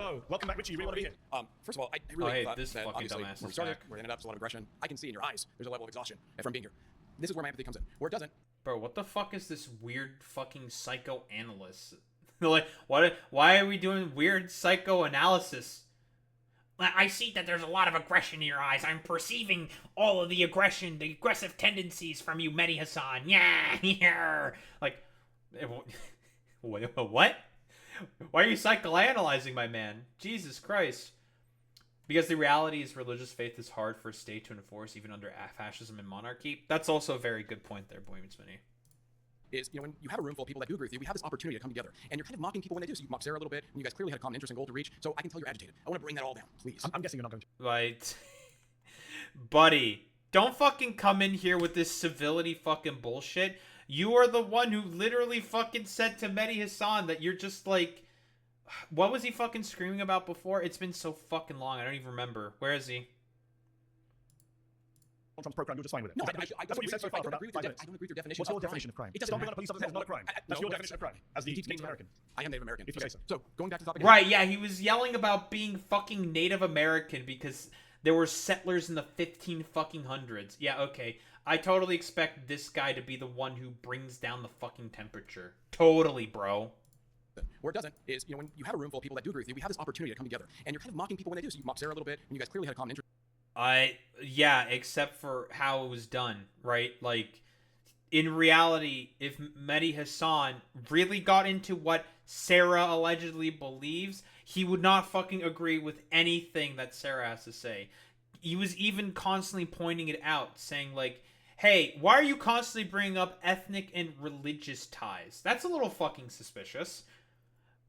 Whoa. Welcome back, Richie. You really want to be here? First of all, I really thought this that fucking obviously dumbass when we is started, back. where it ended up, there's a lot of aggression. I can see in your eyes there's a level of exhaustion from being here. This is where my empathy comes in. Where it doesn't, Bro, what the fuck is this weird fucking psychoanalyst? Like, why are we doing weird psychoanalysis? I see that there's a lot of aggression in your eyes. I'm perceiving all of the aggression, the aggressive tendencies from you, Mehdi Hasan. Yeah. Like, what? Why are you psychoanalyzing my man? Jesus Christ. Because the reality is religious faith is hard for a state to enforce even under fascism and monarchy. That's also a very good point there, Boymansmini. is, when you have a room full of people that do agree with you, we have this opportunity to come together. And you're kind of mocking people when they do. So you mock Sarah a little bit, and you guys clearly had a common interest and goal to reach. So I can tell you're agitated. I want to bring that all down, please. I'm guessing you're not going to. Right. Buddy, don't fucking come in here with this civility fucking bullshit. You are the one who literally fucking said to Mehdi Hasan that you're just like... What was he fucking screaming about before? It's been so fucking long. I don't even remember. Where is he? Trump's pro-crime, you're just fine with it. No, that's what you said so far for about 5 minutes. I don't agree with your definition. What's your definition of crime? It doesn't Stomping on matter. a police officer is not a crime. That's your definition of crime. As the Native American. I am Native American. If you say so. So, going back to the topic. Right, yeah, he was yelling about being fucking Native American because there were settlers in the 1500s. Yeah, okay. I totally expect this guy to be the one who brings down the fucking temperature. Totally, bro. Where it doesn't is, when you have a room full of people that do agree with you, we have this opportunity to come together. And you're kind of mocking people when they do. So you mock Sarah a little bit, and you guys clearly had a common interest. Yeah, except for how it was done, right? Like, in reality, if Mehdi Hasan really got into what Sarah allegedly believes, he would not fucking agree with anything that Sarah has to say. He was even constantly pointing it out, saying like, hey, why are you constantly bringing up ethnic and religious ties? That's a little fucking suspicious.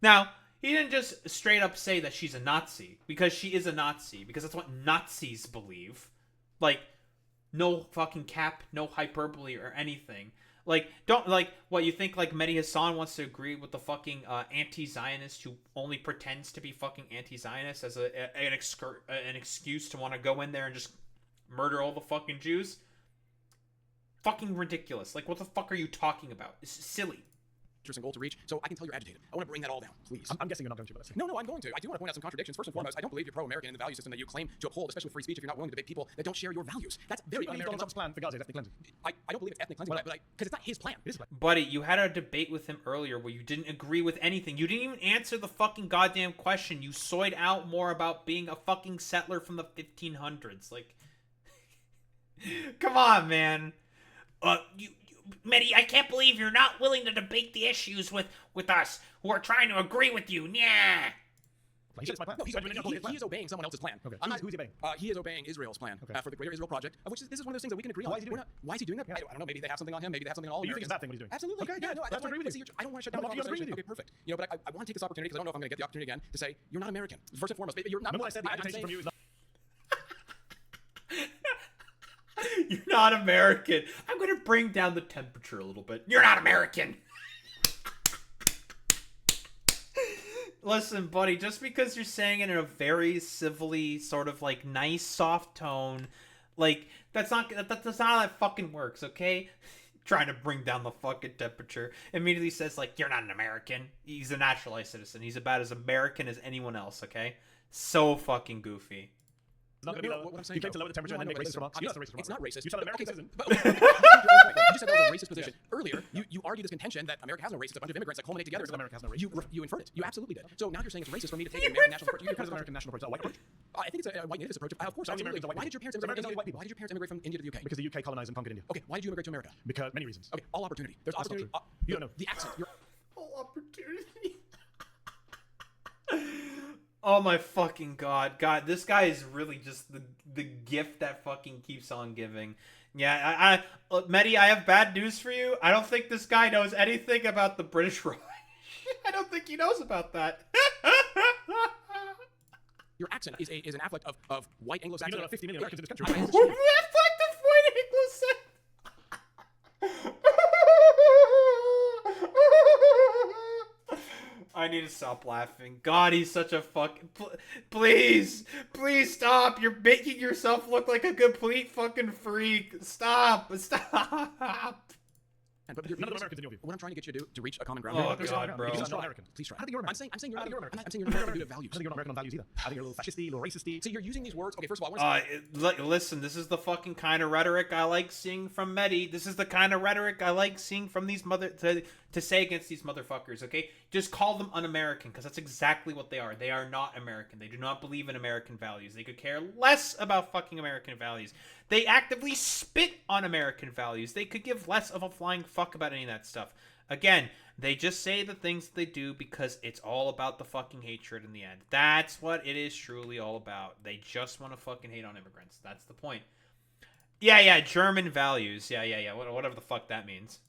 Now, he didn't just straight up say that she's a Nazi, because she is a Nazi, because that's what Nazis believe. Like, no fucking cap, no hyperbole or anything. Like, don't, like, what, you think, like, Mehdi Hasan wants to agree with the fucking anti-Zionist who only pretends to be fucking anti-Zionist as an excuse to want to go in there and just murder all the fucking Jews? Fucking ridiculous. Like, what the fuck are you talking about? It's silly. Interest and goal to reach. So I can tell you're agitated. I want to bring that all down, please. I'm guessing you're not going to, but let's see. No, I'm going to. I do want to point out some contradictions. First and foremost, I don't believe you're pro-American in the value system that you claim to uphold, especially with free speech, if you're not willing to debate people that don't share your values. That's very Donald Trump's plan for Gaza is ethnic cleansing. I don't believe it's ethnic cleansing, but because it's not his plan. It is his plan. Buddy, you had a debate with him earlier where you didn't agree with anything. You didn't even answer the fucking goddamn question. You soyed out more about being a fucking settler from the 1500s. Like, come on, man. Mehdi, I can't believe you're not willing to debate the issues with us who are trying to agree with you. Yeah. He said it's my plan. No, he is obeying someone else's plan. Okay. Who's he obeying? He is obeying Israel's plan for the Greater Israel Project, of which this is one of those things that we can agree on. Why is he doing that? Why is he doing that? I don't know. Maybe they have something on him. Maybe they have something on all But you think Americans. it's a bad thing what he's doing? Absolutely. Okay, Yeah, no, that's what I agree with you. I don't want to shut down the conversation. Okay, perfect. But I want to take this opportunity because I don't know if I'm going to get the opportunity again to say you're not American. First and foremost, you're not. Remember what I said? The agitation from you is not. You're not American. I'm going to bring down the temperature a little bit. You're not American. Listen, buddy, just because you're saying it in a very civilly, sort of like nice, soft tone, like that's not how that fucking works, okay? Trying to bring down the fucking temperature. Immediately says like, you're not an American. He's a naturalized citizen. He's about as American as anyone else, okay? So fucking goofy. It's not going to be low. You came to lower the temperature and then make racist remarks. That's not racist. It's not racist. You said an American citizen. You just said that was a racist position. Earlier, you argued this contention that America has no race. It's a bunch of immigrants that culminate together. So America has no race. You inferred it. You absolutely did. So now you're saying it's racist for me to take You an American national approach. Because American national approach. White approach. I think it's a white nativist approach. Of course, absolutely. Why did your parents immigrate? Why did your parents immigrate from India to the UK? Because the UK colonized and conquered India. Okay, why did you immigrate to America? Because many reasons. Okay, all opportunity. There's That's opportunity. not true. You don't know. The accent. All opportunity. Oh my fucking god. God, this guy is really just the gift that fucking keeps on giving. Yeah, Mehdi, I have bad news for you. I don't think this guy knows anything about the British Raj. I don't think he knows about that. Your accent is an afflict of white Anglo-Saxon. You know there are 50 million Americans in this country. I need to stop laughing. God, he's such a fucking... Please stop. You're making yourself look like a complete fucking freak. Stop. But None of them Americans in your view. what I'm trying to get you to do to reach a common ground. Oh, here, God, bro. Please try. American. Please try. I don't think you're American. I'm saying you're I think not. you're American. I'm saying you're not American due to values. I think you're not American on values either. I think you're a little fascisty, a little racisty. So you're using these words. Okay, first of all, I want to Listen, this is the fucking kind of rhetoric I like seeing from Mehdi. This is the kind of rhetoric I like seeing from these to say against these motherfuckers, okay? Just call them un-American, because that's exactly what they are. They are not American. They do not believe in American values. They could care less about fucking American values. They actively spit on American values. They could give less of a flying fuck about any of that stuff. Again, they just say the things that they do because it's all about the fucking hatred in the end. That's what it is truly all about. They just want to fucking hate on immigrants. That's the point. Yeah, German values. Yeah. Whatever the fuck that means.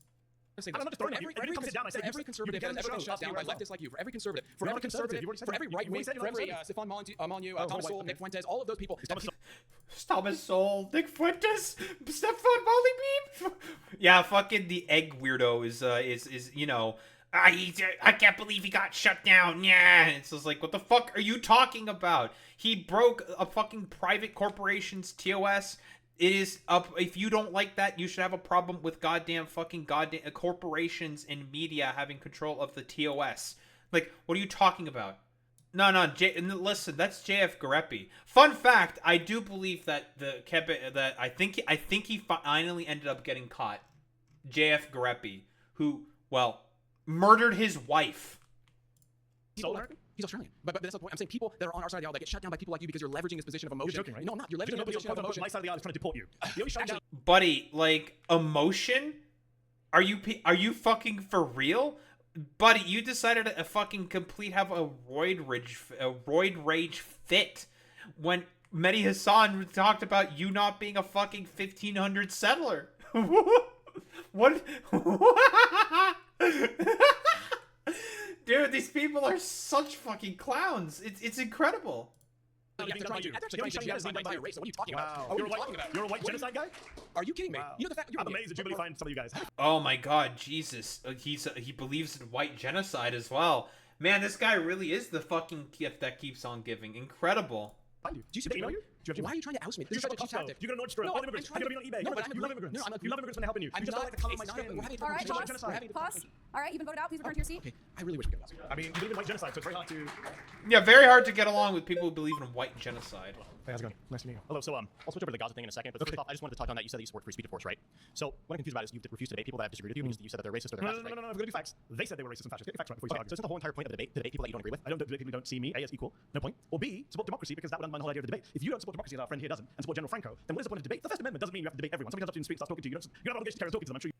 say I'm this. not just throwing For it. You come sit down, I said, every you conservative get that has in ever the been shut show, down by you're right. leftists like you, for every conservative, for You're every not conservative. conservative, You've already said for that. every right You wing, said for you're not every conservative. Stefan Molyneux, Oh, Thomas white, Sowell, okay. Nick Fuentes, all of those people. Thomas Sowell, Nick Fuentes, Stefan Molyneux. Yeah, fucking the egg weirdo is you know. I can't believe he got shut down. Yeah. It's just like, what the fuck are you talking about? He broke a fucking private corporation's TOS. It is up. If you don't like that, you should have a problem with goddamn corporations and media having control of the TOS. Like, what are you talking about? No, listen, that's JF Garepi. Fun fact, I do believe that I think he finally ended up getting caught. JF Garepi, who, well, murdered his wife. He's Australian. But that's the point. I'm saying people that are on our side of the aisle that get shut down by people like you because you're leveraging this position of emotion. You're joking, right? No, I'm not. You're leveraging a position of emotion. My side of the aisle is trying to deport you. The only shut down. Buddy, like, emotion? Are you fucking for real? Buddy, you decided to fucking have a roid rage fit when Mehdi Hasan talked about you not being a fucking 1500 settler. What? Dude, these people are such fucking clowns. It's incredible. So what are you talking about? Wow. You're a white genocide guy? Are you kidding me? Wow. You know the fact you're I'm amazed that Jubilee finds some of you guys. Oh my god, Jesus. He believes in white genocide as well. Man, this guy really is the fucking gift that keeps on giving. Incredible. Do you see the email you? Why are you trying to oust me? This is such a cheap tactic. You go to Nordstrom. No, All immigrants. I'm You're going to be on eBay. No, but You love immigrants. No, I'm not. You love immigrants when they're helping you. I'm You just not. don't like the color of my It's skin. we're having a All right, conversation. pause. All right, you've been voted out. Please return to your seat. Okay, I really wish we could have. I mean, you believe in white genocide, so it's very hard to... Yeah, very hard to get along with people who believe in white genocide. Hey, how's it going? Nice to meet you. Hello, so I'll switch over to the Gaza thing in a second, but first off, I just wanted to touch on that. You said that you support free speech, of course, right? So what I'm confused about is you refuse to debate people that have disagreed with you, means that you said that they're racist or they're fascist, right? No, we're going to do facts. They said they were racist and fascist. Get your facts right before you start arguing. So isn't the whole entire point of the debate people that you don't agree with? I don't debate people who don't see me, A, as equal, no point, or B, support democracy, because that would undermine the whole idea of the debate. If you don't support democracy, as our friend here doesn't, and support General Franco, then what is the point of debate? The First Amendment doesn't mean you have to debate everyone. Somebody comes up to you in the street and starts talking to you. You don't have obligation to carry on talking to them, I'm sure you...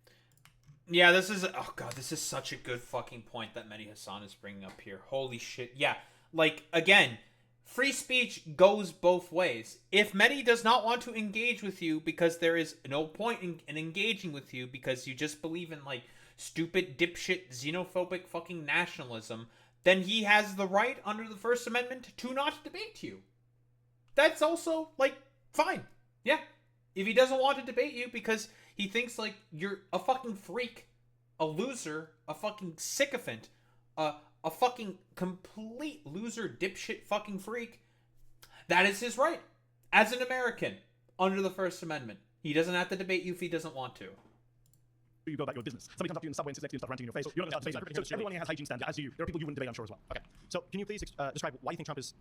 Yeah, this is such a good fucking point that Mehdi Hasan is bringing up here. Holy shit. Yeah, like, again, free speech goes both ways. If Mehdi does not want to engage with you because there is no point in engaging with you because you just believe in, like, stupid, dipshit, xenophobic fucking nationalism, then he has the right under the First Amendment to not debate you. That's also, like, fine. Yeah. If he doesn't want to debate you because he thinks, like, you're a fucking freak, a loser, a fucking sycophant, a fucking complete loser, dipshit fucking freak, that is his right. As an American, under the First Amendment. He doesn't have to debate you if he doesn't want to. You go about your business. Somebody comes up to you in the subway and sits next to you and starts ranting in your face. You're not going to start debating. So everyone here has hygiene standards, as do you. There are people you wouldn't debate, I'm sure, as well. Okay. So can you please describe why you think Trump is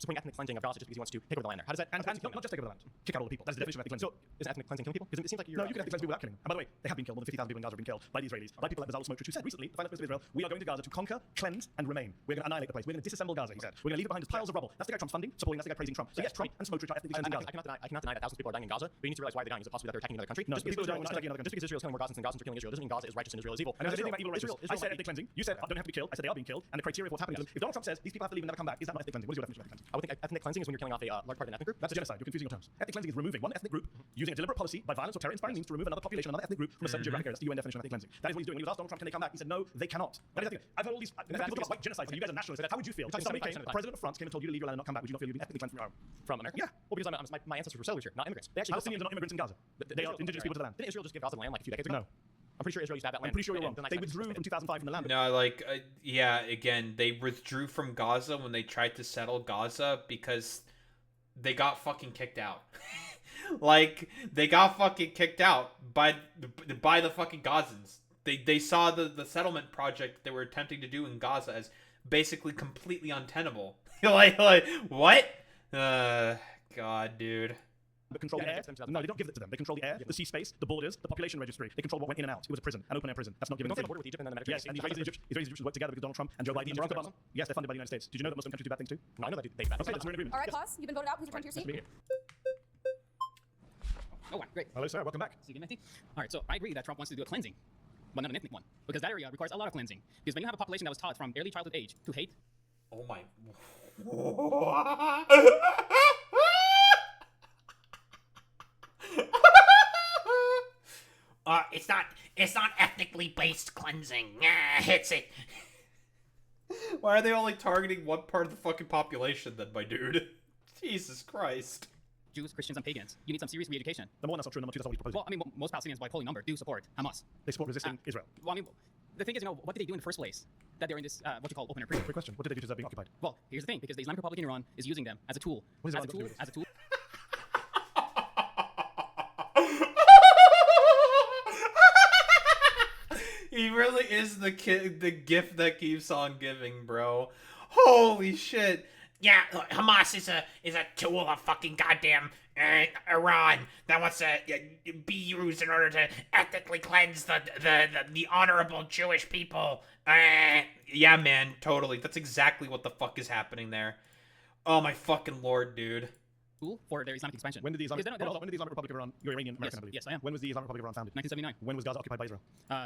supporting ethnic cleansing of Gaza just because he wants to take over the land there? How does that... And not just take over the land. Kick out all the people. That's the definition of ethnic cleansing. So is ethnic cleansing killing people? Because it seems like you're... No, you can ethnic cleanse people without killing them. And by the way, they have been killed. More than 50,000 people in Gaza have been killed by the Israelis. By people like Bezalel Smotrich, who said recently, the Finance Minister of Israel, we are going to Gaza to conquer, cleanse, and remain. We're going to annihilate the place. We're going to disassemble Gaza, he said. We're going to leave it behind as piles of rubble. That's the guy Trump's funding, supporting. That's the guy praising Trump. So yes, Trump and Smotrich are ethnically cleansing Gaza. I cannot deny that thousands of people are dying in Gaza, but you need to realize why they're dying. Is it possibly that they're attacking another country? No, just because Israel is killing more Gazans than Gazans are killing Israel doesn't mean Gaza is righteous and Israel is evil. And there's anything about evil righteous. I said ethnic cleansing. You said don't have to be killed. I said they are being killed. And the criteria of what's happening to them. If Donald Trump says these people have to leave and never come back, is that not ethnic cleansing? What is your definition of ethnic cleansing? I would think ethnic cleansing is when you're killing off a large part of an ethnic group. That's a genocide. You're confusing your terms. Ethnic cleansing is removing one ethnic group using a deliberate policy by violence or terror-inspiring means to remove another population, another ethnic group from a certain geographic area. That's the UN definition of ethnic cleansing. That is what he's doing. When he was asked Donald Trump, can they come back? He said, no, they cannot. That is the thing. I've heard all these people talk about white genocide. You guys are nationalists. How would you feel? If somebody came, the president of France came and told you to leave your land and not come back, would you not feel you've been ethnically cleansed from America? Yeah. Well, because my ancestors were settlers here, not immigrants. They actually Palestinians are not immigrants in Gaza. They are indigenous people to the land. Didn't Israel just give Gaza the land like a few decades ago? No. I'm pretty sure Israel used to have that land. I'm pretty sure you're wrong. They withdrew from 2005 from the land. No, like, yeah, again, they withdrew from Gaza when they tried to settle Gaza because they got fucking kicked out. Like, they got fucking kicked out by the fucking Gazans. they saw the settlement project they were attempting to do in Gaza as basically completely untenable. like what? God, dude. But control the air. No, they don't give it to them. They control the air, the sea space, the borders, the population registry. They control what went in and out. It was a prison, an open air prison. That's not given to them. Border with Egypt and then the Mediterranean. Yes, and the Israelis and Egyptians work together because Donald Trump and Joe Biden and Barack Obama. Yes, they're funded by the United States. Did you know that Muslim countries do bad things too? No, I know that they bad. Okay, that's we're in agreement. All right, Yes. pause. You've been voted out. Please return to your seat. Oh, wow, great. Hello, sir. Welcome back. See you again, Mehdi. All right, so I agree that Trump wants to do a cleansing, but not an ethnic one, because that area requires a lot of cleansing. Because when you have a population that was taught from early childhood age to hate, Oh my. It's not ethnically based cleansing. It's it. Why are they only targeting one part of the fucking population then, my dude? Jesus Christ. Jews, Christians, and pagans, you need some serious re-education. Number one, that's not true. Number two, that's not what he's proposing. Well, I mean, most Palestinians, by polling number, do support Hamas. They support resisting Israel. Well, I mean, the thing is, what did they do in the first place that they're in this, what you call open air prison? Great question. What did they do to deserve being occupied? Well, here's the thing, because the Islamic Republic in Iran is using them as a tool. What is as Iran got to do with this? as a tool. He really is the gift that keeps on giving, bro. Holy shit. Yeah, Hamas is a tool of fucking goddamn Iran that wants to be used in order to ethnically cleanse the honorable Jewish people. Yeah, man, totally. That's exactly what the fuck is happening there. Oh my fucking lord, dude. Tool for their Islamic expansion. When did the Islamic, Because they don't- when did the Islamic Republic of Iran? You're Iranian American, I believe. Yes, I am. When was the Islamic Republic of Iran founded? 1979. When was Gaza occupied by Israel?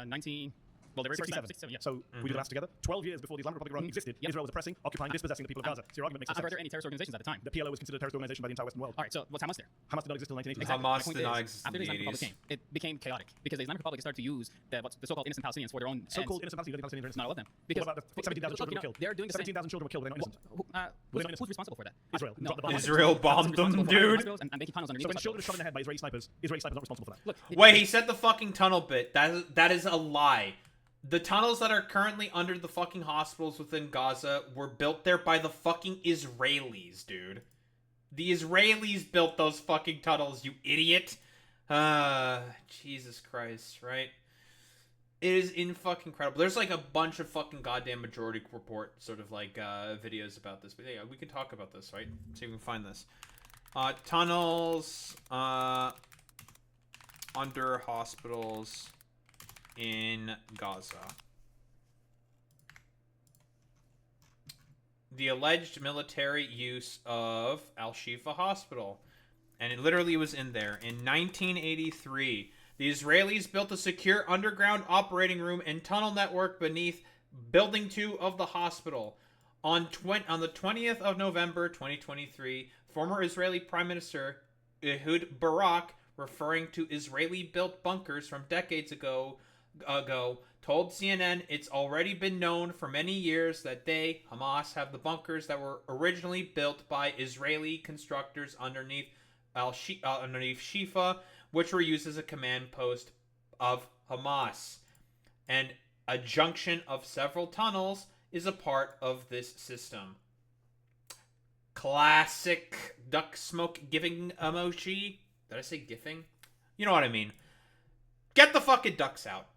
19. Well, they were 67. 67, yeah. So we do the maths together. 12 years before the Islamic Republic of Iran existed, Yep. Israel was oppressing, occupying, dispossessing the people of Gaza. So your argument makes no Were sense. there any terrorist organizations at the time? The PLO was considered a terrorist organization by the entire Western world. All right, so what's Hamas there? Hamas did not exist until 1980. Exactly. Hamas My point did not is, exist in after the the Islamic Republic 80s. came, it became chaotic because the Islamic Republic started to use the so-called innocent Palestinians for their own So-called ends. innocent Palestinians, Not all of them. Because What about the 17,000 children were killed? They're doing the same. 17,000 children were killed. Were they not innocent? Who's, innocent? who's responsible for that? Israel. No, Dropped the bomb. Israel bombed them, dude. And making tunnels underneath. So when the children are shot in the head by Israeli snipers not responsible for that. Look, Wait, he said the fucking tunnel bit. That is a lie. The tunnels that are currently under the fucking hospitals within Gaza were built there by the fucking Israelis, dude. The Israelis built those fucking tunnels, you idiot. Jesus Christ, right? It is fucking incredible. There's like a bunch of fucking goddamn Majority Report sort of like videos about this. But yeah, we can talk about this, right? See if we can find this. Tunnels under hospitals in Gaza. The alleged military use of Al-Shifa Hospital. And it literally was in there. In 1983, the Israelis built a secure underground operating room and tunnel network beneath Building 2 of the hospital. On the 20th of November 2023, former Israeli Prime Minister Ehud Barak, referring to Israeli-built bunkers from decades ago, told CNN it's already been known for many years that they, Hamas, have the bunkers that were originally built by Israeli constructors underneath Shifa, which were used as a command post of Hamas. And a junction of several tunnels is a part of this system. Classic duck smoke giving emoji. Did I say gifting? You know what I mean. Get the fucking ducks out.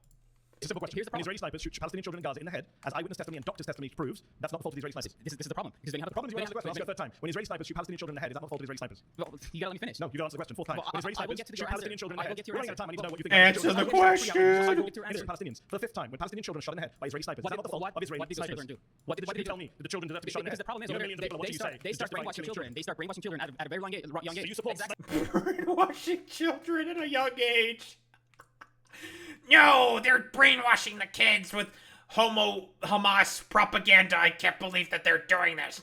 It's a simple question. Here's the When problem. Israeli snipers shoot Palestinian children in Gaza in the head, as eyewitness testimony and doctor's testimony proves, that's not the fault of the Israeli snipers. This is the problem. Because then you have The problem is you answer the question. I'll ask you a third time. When Israeli snipers shoot Palestinian children in the head, is that not the fault of the Israeli snipers? Well, you gotta let me finish. No, you gotta answer the question. Fourth time. Well, When Israeli I will snipers get to shoot your Palestinian answer. children in I the will head. get to your We're running out of answer. time. I need to know what you think. Answer the question. Innocent Palestinians. For the fifth time, when Palestinian children are shot in the head by Israeli snipers, is that not the fault of Israeli What did my children do? What did Can they you tell me that the children deserve to be shot in the Because head? the problem is, You know over millions of there, people, what do you say? they It's start just right, brainwashing killing children. They start brainwashing children at a very young age. So you support Brainwashing children at a young age. No, they're brainwashing the kids with homo Hamas propaganda. I can't believe that they're doing this.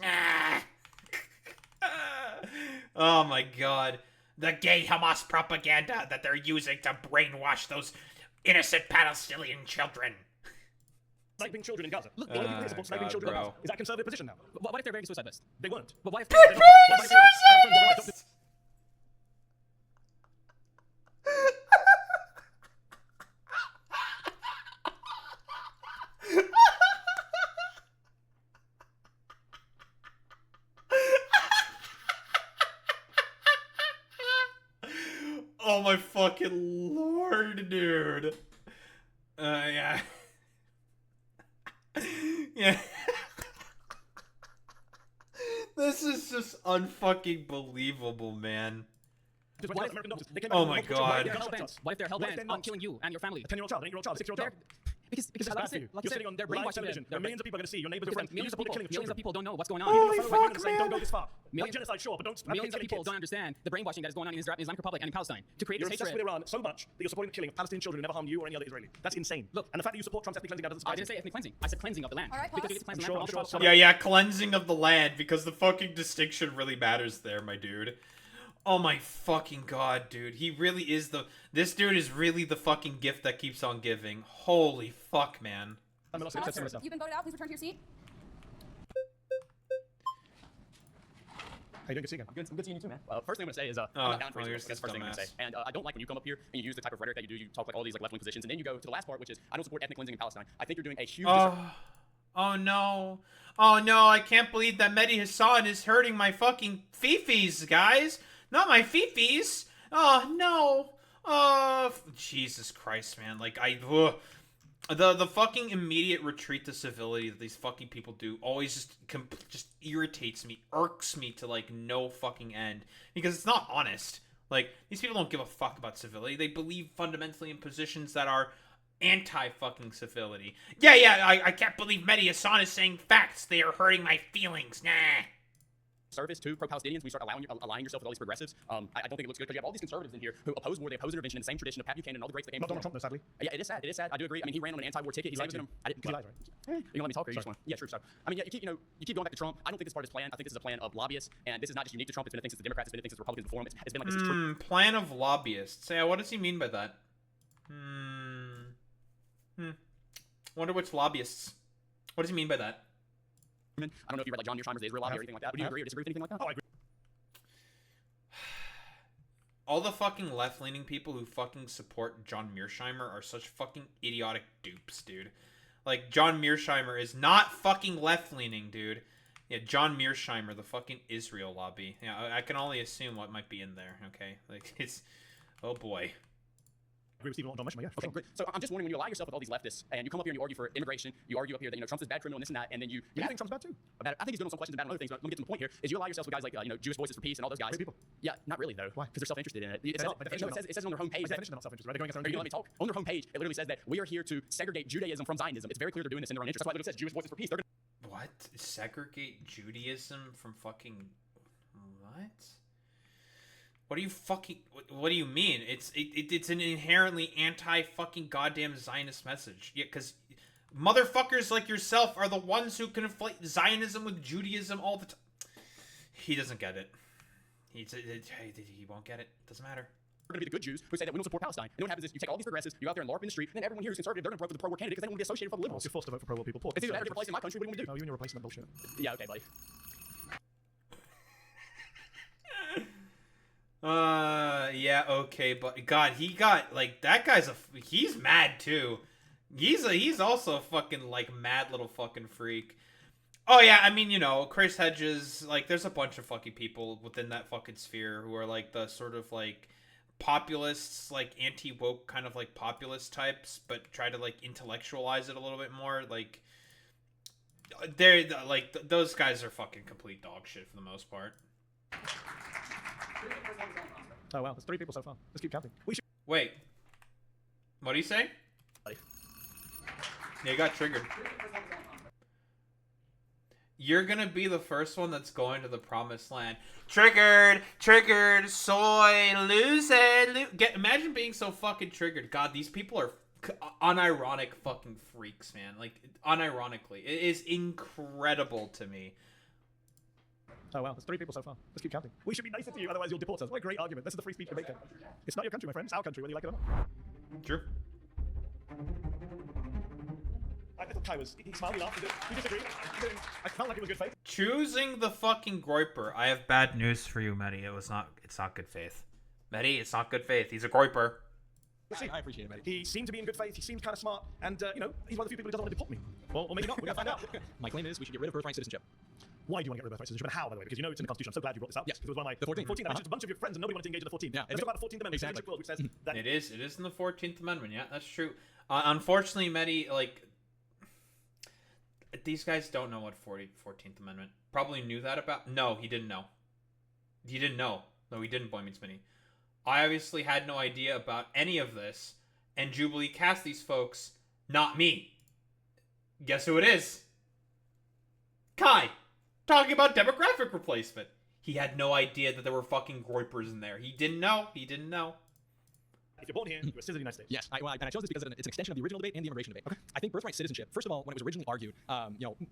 Oh my god. The gay Hamas propaganda that they're using to brainwash those innocent Palestinian children. sniping children in Gaza. Look, Oh, you support sniping God, children in bro. Gaza. Is that a conservative position now? What if they're very suicide list? They weren't. But what if Oh my fucking lord, dude. Yeah. Yeah. This is just unfucking believable, man. Oh my god. What if they're hell-bent on killing you and your family? A 10-year-old child, an 8-year-old child, a 6-year-old child. Because It's like I bad for said, you. like I You're said, sitting on they're live brainwashing television. them. Millions of people are going to see your neighbors, your friends. Millions of killing people children. don't know what's going on. Holy Even if fuck, saying, don't go man. this far. Millions- Like genocide, sure, but don't. Millions of killing people kids. don't understand the brainwashing that is going on in the Islamic Republic and in Palestine to create You're this obsessed hatred. with Iran so much that you're supporting the killing of Palestinian children who never harmed you or any other Israeli. That's insane. Look. And the fact that you support Trump's ethnic cleansing, that doesn't I surprise didn't me. say ethnic cleansing. I said cleansing of the land. All right, Because pause. you get to cleanse the I'm land from all sure, the I'm sure. Yeah, cleansing of the land, because the fucking distinction really matters there, my dude. Oh my fucking god, dude. He really is this dude is really the fucking gift that keeps on giving. Holy fuck, man. I'm also Pause. accepting myself. You've been voted out. Please return to your seat. How you doing? Good seeing you. I'm good seeing you too, man. First thing I'm gonna say is I'm Oh, not down for well, Israel. you're That's the first thing I'm gonna say. dumbass. And I don't like when you come up here and you use the type of rhetoric that you do. You talk like all these like left-wing positions, and then you go to the last part, which is I don't support ethnic cleansing in Palestine. I think you're doing a huge. Oh no. Oh no, I can't believe that Mehdi Hasan is hurting my fucking fifis, guys. Not my fifis. Oh no. Oh, Jesus Christ, man. Like, the fucking immediate retreat to civility that these fucking people do always just irritates me, irks me to like no fucking end, because it's not honest. Like, these people don't give a fuck about civility. They believe fundamentally in positions that are anti-fucking civility. Yeah, I can't believe Mehdi Hasan is saying facts. They are hurting my feelings. Nah. Service to pro-Palestinians, we start aligning yourself with all these progressives. I don't think it looks good because you have all these conservatives in here who oppose war, they oppose intervention in the same tradition of Pat Buchanan and all the greats that came Not before Donald Trump, though, sadly. Yeah, it is sad. It is sad. I do agree. I mean, he ran on an anti-war ticket. He's Lied like, to you. I didn't. He lied, right? You gonna let me talk, or you just Sorry. want? Yeah, true. So, I mean, yeah, you keep going back to Trump. I don't think this is part of his plan. I think this is a plan of lobbyists, and this is not just unique to Trump. It's been a thing since the Democrats. It's been a thing since the Republicans before him. It's been like this is true. Plan of lobbyists. Yeah, what does he mean by that? Wonder which lobbyists. What does he mean by that? I don't know if you read like John Mearsheimer's The Israel Lobby or anything like that. Would you agree or disagree with anything like that? Oh, I agree. All the fucking left-leaning people who fucking support John Mearsheimer are such fucking idiotic dupes, dude. Like, John Mearsheimer is not fucking left-leaning, dude. Yeah, John Mearsheimer, the fucking Israel lobby. Yeah, I can only assume what might be in there, okay? Like, it's... Oh, boy. I agree with Stephen on John Mearsheimer, yeah. Okay, great. So I'm just wondering, when you ally yourself with all these leftists and you come up here and you argue for immigration, you argue up here that Trump's this bad criminal and this and that, and then you think Trump's bad too? I think he's doing some questions about other things. But let me get to the point here. Is you ally yourself with guys like Jewish Voices for Peace and all those guys? Great people. Yeah, not really though. Why? Because they're self-interested in it. It says on their homepage. By definition, they're not self-interested, right? They're going against their own Are you gonna let me community. talk? On their homepage, it literally says that we are here to segregate Judaism from Zionism. It's very clear they're doing this in their own interest. That's why it says Jewish Voices for Peace. They're What? Segregate Judaism from fucking... What? What do you fucking... What do you mean? It's an inherently anti-fucking goddamn Zionist message. Yeah, because motherfuckers like yourself are the ones who conflate Zionism with Judaism all the time. He doesn't get it. He won't get it. Doesn't matter. going to be the good Jews who say that we don't support Palestine. And then what happens is you take all these progressives, you go out there and LARP in the street, and then everyone here who's conservative, they're going to vote for the pro-war candidate because they don't want to be associated with the liberals. You're forced to vote for pro-war people. Poor. It's either that or get replaced in my country. What do you want me to do? No, you and your replacement bullshit. Yeah, okay, buddy. Yeah, okay, but God, he got like that guy's he's mad too. He's also a fucking like mad little fucking freak. Oh yeah, I mean, you know, Chris Hedges, like there's a bunch of fucking people within that fucking sphere who are like the sort of like populists, like anti-woke kind of like populist types, but try to like intellectualize it a little bit more. Like they're like those guys are fucking complete dog shit for the most part. Oh wow, there's 3 people so far. Let's keep counting. We should. Wait. What do you say? Yeah, you got triggered. You're gonna be the first one that's going to the promised land. Triggered, soy, lose it. Imagine being so fucking triggered. God, these people are unironic fucking freaks, man. Like, unironically. It is incredible to me. Oh wow, there's 3 people so far. Let's keep counting. We should be nicer to you, otherwise you'll deport us. What a great argument. This is the free speech debate. It's not your country, my friend. It's our country, whether you like it or not. True. I thought Kai was. He smiled, he laughed. He disagreed. I felt like it was good faith. Choosing the fucking groiper. I have bad news for you, Mehdi. It's not good faith. Mehdi, it's not good faith. He's a groiper. I appreciate it, mate. He seemed to be in good faith. He seemed kind of smart, and you know, he's one of the few people who doesn't want to deport me. Well, maybe not. We're going to find out. My claim is we should get rid of birthright citizenship. Why do you want to get rid of birthright citizenship, and how, by the way? Because you know it's in the Constitution. I'm so glad you brought this up. Yes. Because it was one of my... The 14th. 14th. I mentioned a bunch of your friends, and nobody wanted to engage in the 14th. Yeah. Let's talk about the 14th Amendment. Exactly. Which says that... It is in the 14th Amendment. Yeah, that's true. Unfortunately, Mehdi, like, these guys don't know what 14th Amendment. Probably knew that about... No, he didn't know. He didn't know. No, he didn't, Boy Meets Mini. I obviously had no idea about any of this, and Jubilee cast these folks, not me. Guess who it is? Kai. Talking about demographic replacement. He had no idea that there were fucking groypers in there. He didn't know. He didn't know. If you're born here, you're a citizen of the United States. Yes, and I chose this because it's an extension of the original debate and the immigration debate. Okay. I think birthright citizenship, first of all, when it was originally argued,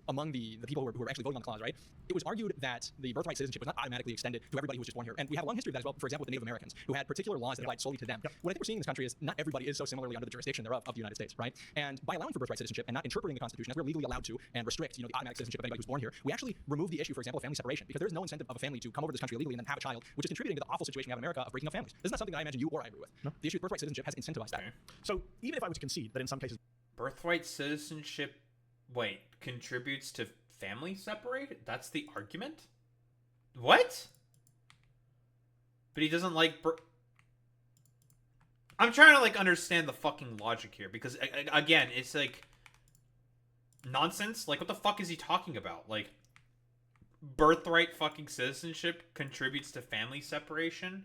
among the people who were actually voting on the clause, right, it was argued that the birthright citizenship was not automatically extended to everybody who was just born here. And we have a long history of that as well, for example, with the Native Americans, who had particular laws that applied solely to them. What I think we're seeing in this country is not everybody is so similarly under the jurisdiction thereof of the United States, right? And by allowing for birthright citizenship and not interpreting the Constitution as we're legally allowed to and restrict, the automatic citizenship of anybody who's born here, we actually remove the issue, for example, of family separation, because there's no incentive of a family to come over to this country illegally and then have a child, which is contributing to the awful situation we have in America of breaking up families. This is not something that I imagine you or I agree with. No. The issue with birthright citizenship has incentivized that. Okay. So even if I were to concede that in some cases... Birthright citizenship, contributes to family separate? That's the argument? What? But he doesn't like I'm trying to, understand the fucking logic here, because, again, it's, nonsense? What the fuck is he talking about? Birthright fucking citizenship contributes to family separation?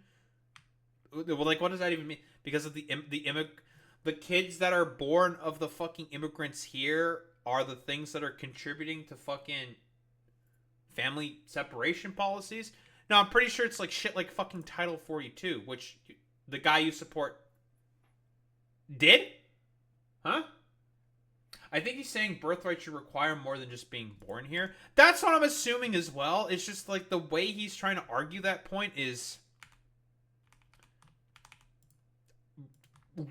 Well, what does that even mean? Because of the kids that are born of the fucking immigrants here are the things that are contributing to fucking family separation policies? No, I'm pretty sure it's shit like fucking Title 42, which the guy you support did? Huh? I think he's saying birthright should require more than just being born here. That's what I'm assuming as well. It's just the way he's trying to argue that point is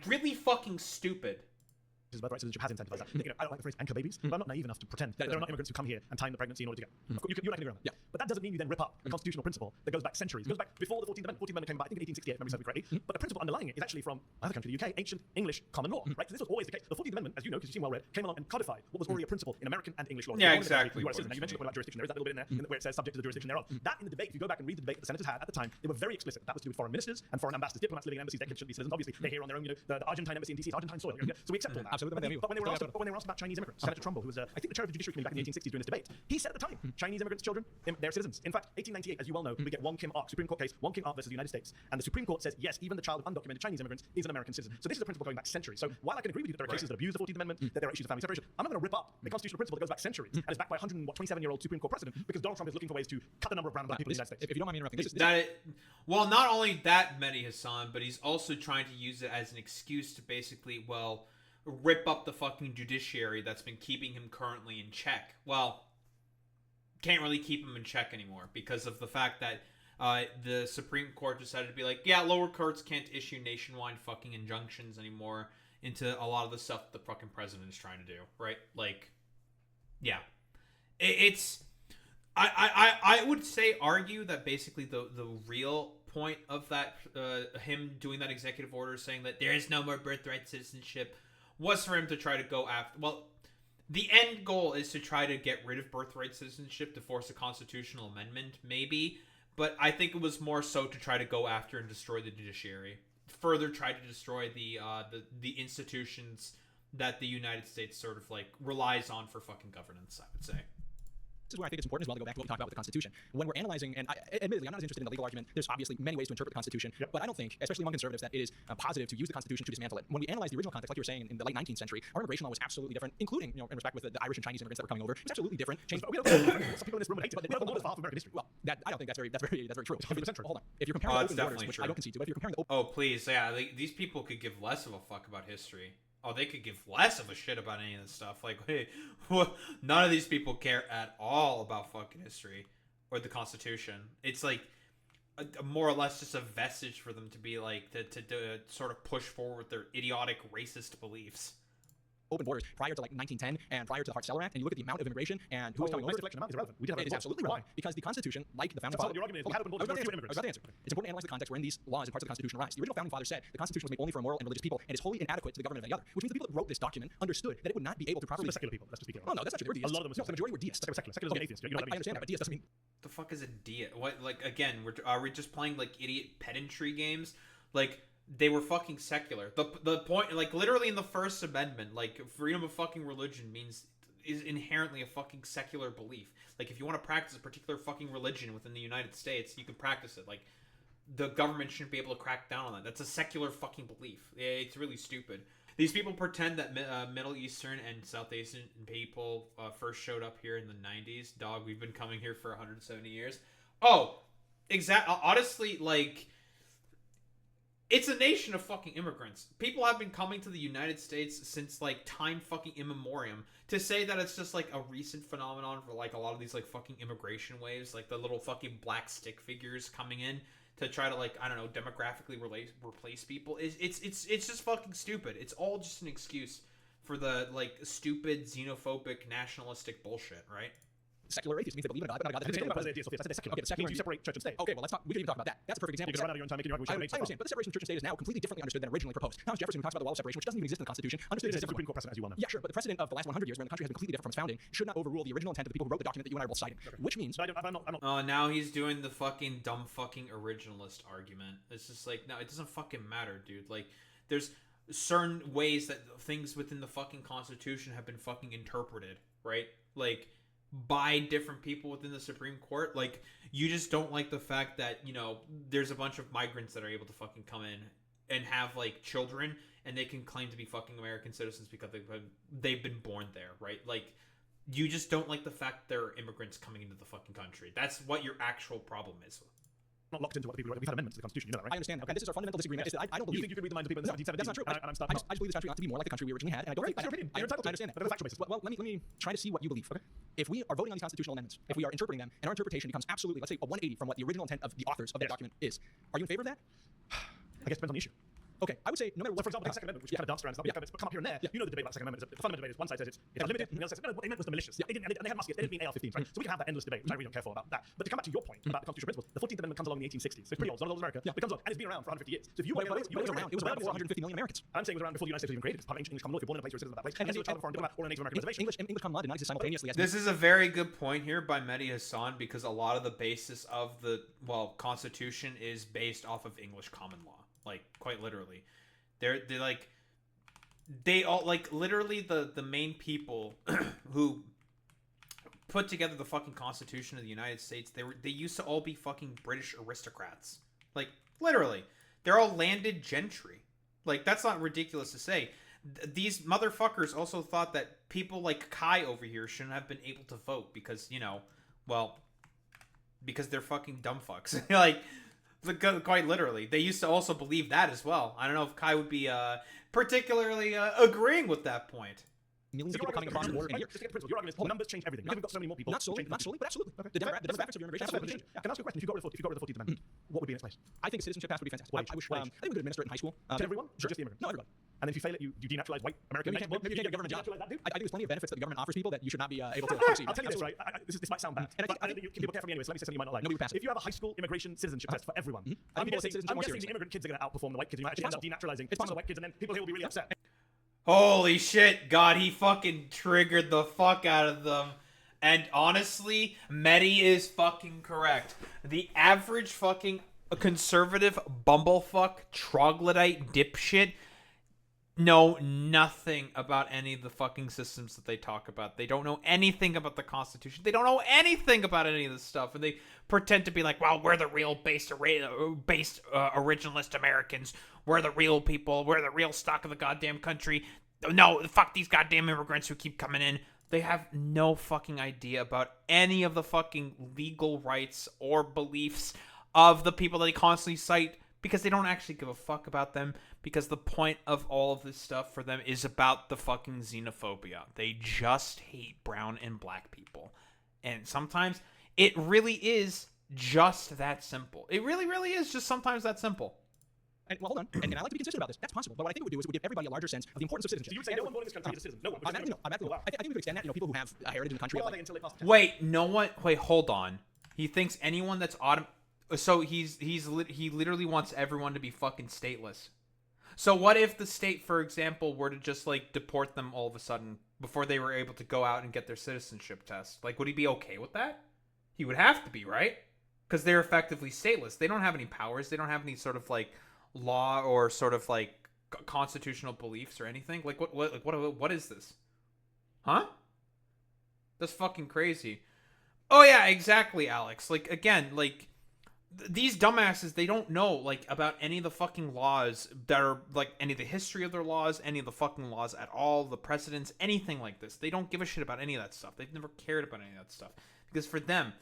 really fucking stupid. Birthright citizenship has incentivized that. I don't like the phrase anchor babies, but I'm not naive enough to pretend that there are not immigrants who come here and time the pregnancy in order to go. You and I can agree on that. Yeah. But that doesn't mean you then rip up a constitutional principle that goes back centuries. It goes back before the 14th Amendment. 14th Amendment came about, I think, in 1868, if memory serves me correctly. But the principle underlying it is actually from either country, the UK, ancient English common law, right? So this was always the case. The 14th Amendment, as you know, because you seem well read, came along and codified what was already a principle in American and English law. Yeah, exactly. You are a citizen. Now, you mentioned the point about jurisdiction. There is that little bit in there where it says subject to the jurisdiction thereof. That in the debate, if you go back and read the debate that the senators had at the time, they were very explicit. That was to do with foreign ministers and foreign ambassadors, diplomats living in embassies. They shouldn't be citizens. Obviously, they're here on their own. The Argentine embassy in DC is Argentine soil. So we accept all that. Absolutely. But when they were asked about Chinese immigrants, Senator Trumbull, who was, I think, the chair of the Judiciary Committee back in the 1860s during this debate, he said at the time, Chinese immigrants' children, they're citizens. In fact, 1898, as you well know, we get Wong Kim Ark, Supreme Court case, Wong Kim Ark versus the United States. And the Supreme Court says, yes, even the child of undocumented Chinese immigrants is an American citizen. So this is a principle going back centuries. So while I can agree with you that there are cases that abuse the 14th Amendment, that there are issues of family separation, I'm not going to rip up a constitutional principle that goes back centuries and is backed by a 127-year-old Supreme Court precedent because Donald Trump is looking for ways to cut the number of brown and black people in the United States. If you don't mind me interrupting, well, not only that, Mehdi Hasan, but he's also trying to use it as an excuse to basically, rip up the fucking judiciary that's been keeping him currently in check. Well, can't really keep him in check anymore because of the fact that the Supreme Court decided to be lower courts can't issue nationwide fucking injunctions anymore into a lot of the stuff that the fucking president is trying to do, right? Yeah. It's... I would argue that basically the real point of that, him doing that executive order saying that there is no more birthright citizenship was for him to try to go after... Well, the end goal is to try to get rid of birthright citizenship to force a constitutional amendment, maybe. But I think it was more so to try to go after and destroy the judiciary. Further try to destroy the institutions that the United States sort of relies on for fucking governance, I would say. This is where I think it's important as well to go back to what we talked about with the Constitution. When we're analyzing, and admittedly, I'm not as interested in the legal argument. There's obviously many ways to interpret the Constitution, but I don't think, especially among conservatives, that it is positive to use the Constitution to dismantle it. When we analyze the original context, like you were saying, in the late 19th century, our immigration law was absolutely different, including, in respect with the Irish and Chinese immigrants that were coming over. It was absolutely different. Changed. Some people in this room would hate it, but we have the law that's half of American history. Well, I don't think that's very true. Hold on. If you're comparing Oh, the it's open borders, definitely which true. I don't concede to, but if you're comparing the Oh, please, yeah. These people could give less of a fuck about history. Oh, they could give less of a shit about any of this stuff. Hey, none of these people care at all about fucking history or the Constitution. It's a more or less just a vestige for them to be to sort of push forward their idiotic racist beliefs. open borders prior to like 1910 and prior to the Hart-Celler Act, and you look at the amount of immigration and who was coming over. Reflection amount is irrelevant. We did have It is absolutely relevant because the Constitution, like the founding fathers, your argument is we had open borders, I was there about were to answer. It's important to analyze the context wherein these laws and parts of the Constitution arise. The original founding fathers said the Constitution was made only for a moral and religious people and is wholly inadequate to the government of any other, which means the people that wrote this document understood that it would not be able to properly. Some secular people. Let's just be clear. Oh no, that's not true. They were A deists. lot of them. No, the majority were deists. Secular. Secular is atheists. You know what I understand that, but deist doesn't mean. The fuck is a deist? What, like, again, are we just playing like idiot pedantry games? Like, they were fucking secular. The point, like, literally in the First Amendment, like, freedom of fucking religion is inherently a fucking secular belief. Like, if you want to practice a particular fucking religion within the United States, you can practice it. Like, the government shouldn't be able to crack down on that. That's a secular fucking belief. It's really stupid. These people pretend that Middle Eastern and South Asian people first showed up here in the 90s. Dog, we've been coming here for 170 years. Oh, honestly, like, it's a nation of fucking immigrants. People have been coming to the United States since, like, time fucking immemorium. To say that it's just, like, a recent phenomenon for, like, a lot of these, like, fucking immigration waves, like the little fucking black stick figures coming in to try to, like, I don't know, demographically replace people, it's just fucking stupid. It's all just an excuse for the, like, stupid, xenophobic, nationalistic bullshit, right? Secular atheists means they believe in a God, but not a God. I said secular. Okay, secular. You separate church and state. Okay, well, let's talk. We can even talk about that. That's a perfect example. You can run out of your own time making your argument. I understand, but the separation of church and state is now completely differently understood than originally proposed. Thomas Jefferson, who talks about the wall of separation, which doesn't even exist in the Constitution, understood it as a Supreme Court precedent, as you well know. Yeah, sure, but the precedent of the last 100 years, when the country has been completely different from its founding, should not overrule the original intent of the people who wrote the document that you and I are both citing. Okay. Which means. I'm not. Oh, now he's doing the fucking dumb fucking originalist argument. It's just like, no, it doesn't fucking matter, dude. Like, there's certain ways that things within the fucking Constitution have been fucking interpreted, right? Like, by different people within the Supreme Court. Like, you just don't like the fact that, you know, there's a bunch of migrants that are able to fucking come in and have, like, children, and they can claim to be fucking American citizens because they've been born there, right? Like, you just don't like the fact there are immigrants coming into the fucking country. That's what your actual problem is. Not locked into what the people wrote. We've had amendments to the Constitution, you know that, right? I understand that. Okay, this is our fundamental disagreement. Yes. I don't believe. You think you could read the minds of people in the 1770s? That's not true. And I'm I just believe this country ought to be more like the country we originally had, and I don't. Right, that's your opinion. You're entitled to I understand that. But on a factual basis. Well, let me try to see what you believe. Okay. If we are voting on these constitutional amendments, if we are interpreting them, and our interpretation becomes absolutely, let's say, a 180 from what the original intent of the authors of that document is, are you in favor of that? I guess it depends on the issue. Okay, I would say no matter what. For example, the Second Amendment, which we kind of danced around, but come up here and there. You know the debate about the Second Amendment. The fundamental debate is one side says it's unlimited, and the other says no, what they meant was the militias. They had muskets, they didn't mean AR-15s, right? So we can have that endless debate, which I really don't care for about that. But to come back to your point about the constitutional principles, the 14th Amendment comes along in the 1860s. So it's pretty old. It's not old as America. But it comes along, and it's been around for 150 years. So if you want to, it was around before 150 million Americans. I'm saying it was around before the United States was even created. It's part of ancient English common law. If you're born in a place, you're a citizen of that place. And it's a foreign diplomat or a Native American reservation. English common law did not exist simultaneously. This is a very good point here by Mehdi Hasan, because a lot of the basis of the Constitution is based off of English common law, like, quite literally. They're like, they all, like, literally the main people who put together the fucking Constitution of the United States, they used to all be fucking British aristocrats. Like, literally, they're all landed gentry. Like, that's not ridiculous to say. These motherfuckers also thought that people like Kai over here shouldn't have been able to vote because, you know, well, because they're fucking dumb fucks. Like, quite literally, they used to also believe that as well. I don't know if Kai would be particularly agreeing with that point. Millions of people coming across the border in a year. Just to get the principle, your argument is numbers change everything. Because we've got so many more people. Not solely, but absolutely. Okay. The demographics of your immigration absolutely change. Can I ask you a question? If you got rid of the 14th Amendment, what would be in its place? I think a citizenship pass would be fantastic. I wish I think we could administer it in high school. To everyone? Sure. Just the immigrants? No, everybody. And then if you fail it, you denaturalize white American. Maybe you can't get a government job. That, dude? I think there's plenty of benefits that the government offers people that you should not be able to succeed. I'll tell you this, right? This might sound bad, And but I think people care for me anyway, so let me say something you might not like. Nobody would pass it. If you have a high school immigration citizenship test for everyone, I'm guessing the immigrant kids are going to outperform the white kids. You might actually end up denaturalizing some of the white kids, and then people here will be really upset. Holy shit, God, he fucking triggered the fuck out of them. And honestly, Mehdi is fucking correct. The average fucking conservative bumblefuck troglodyte dipshit know nothing about any of the fucking systems that they talk about. They don't know anything about the Constitution. They don't know anything about any of this stuff. And they pretend to be like, well, we're the real based originalist Americans. We're the real people. We're the real stock of the goddamn country. No, fuck these goddamn immigrants who keep coming in. They have no fucking idea about any of the fucking legal rights or beliefs of the people that they constantly cite, because they don't actually give a fuck about them, because the point of all of this stuff for them is about the fucking xenophobia. They just hate brown and black people. And sometimes it really is just that simple. It really, really is just sometimes that simple. And well, hold on. And I like to be consistent about this. That's possible. But what I think it would do is it would give everybody a larger sense of the importance of citizenship. So you would say no one born in this country is a citizen. No one. Automatically, no. I think we could extend that. People who have a heritage in the country. Until they pass the test. Wait, no one. Wait, hold on. He thinks anyone that's So he literally wants everyone to be fucking stateless. So what if the state, for example, were to just like deport them all of a sudden before they were able to go out and get their citizenship test? Like, would he be okay with that? He would have to be, right? Because they're effectively stateless. They don't have any powers. They don't have any sort of like law or sort of like constitutional beliefs or anything. Like what is this? Huh? That's fucking crazy. Oh yeah, exactly, Alex. Like again, like these dumbasses, they don't know like about any of the fucking laws that are like any of the history of their laws, any of the fucking laws at all, the precedents, anything like this. They don't give a shit about any of that stuff. They've never cared about any of that stuff because for them,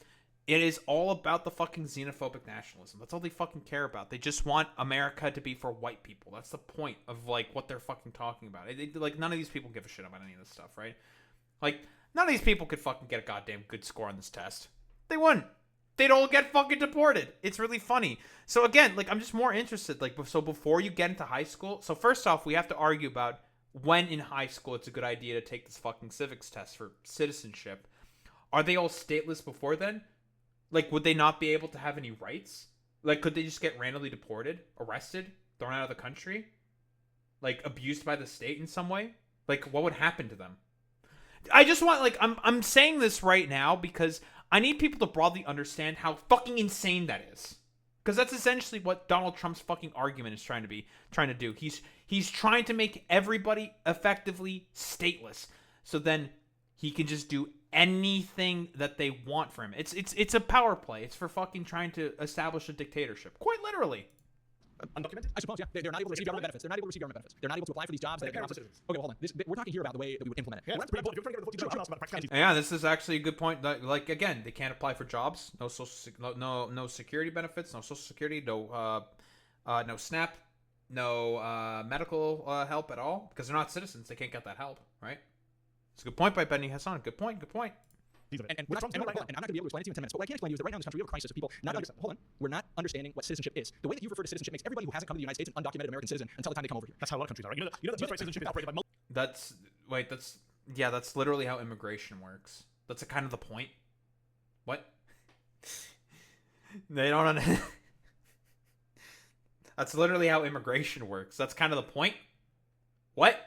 it is all about the fucking xenophobic nationalism. That's all they fucking care about. They just want America to be for white people. That's the point of like what they're fucking talking about. Like none of these people give a shit about any of this stuff, right? Like none of these people could fucking get a goddamn good score on this test. They wouldn't. They'd all get fucking deported. It's really funny. So again, like I'm just more interested. Like so before you get into high school. So first off, we have to argue about when in high school it's a good idea to take this fucking civics test for citizenship. Are they all stateless before then? Like, would they not be able to have any rights? Like, could they just get randomly deported, arrested, thrown out of the country? Like, abused by the state in some way? Like, what would happen to them? I just want, like, I'm saying this right now because I need people to broadly understand how fucking insane that is. Because that's essentially what Donald Trump's fucking argument is trying to do. He's trying to make everybody effectively stateless. So then he can just do anything that they want for him. It's a power play. It's for fucking trying to establish a dictatorship. Quite literally. Undocumented? I suppose, yeah. They're not able to receive government benefits. They're not able to receive government benefits. They're not able to apply for these jobs. But Okay, well, hold on. We're talking here about the way that we would implement it. Yeah, that's pretty important. If you're trying to get a vote, about practicalities. Yeah, this is actually a good point. Like again, they can't apply for jobs. No no security benefits. No social security. No SNAP. No medical help at all because they're not citizens. They can't get that help, right? It's a good point by Mehdi Hasan. Good point. And I'm not going to be able to explain it to you in 10 minutes. But what I can explain to you is that right now in this country, we have a crisis of people not hold on. We're not understanding what citizenship is. The way that you refer to citizenship makes everybody who hasn't come to the United States an undocumented American citizen until the time they come over here. That's how a lot of countries are. Right? You know that birthright citizenship is operated by That's literally how immigration works. That's kind of the point. What? They don't. That's literally how immigration works. That's kind of the point. What?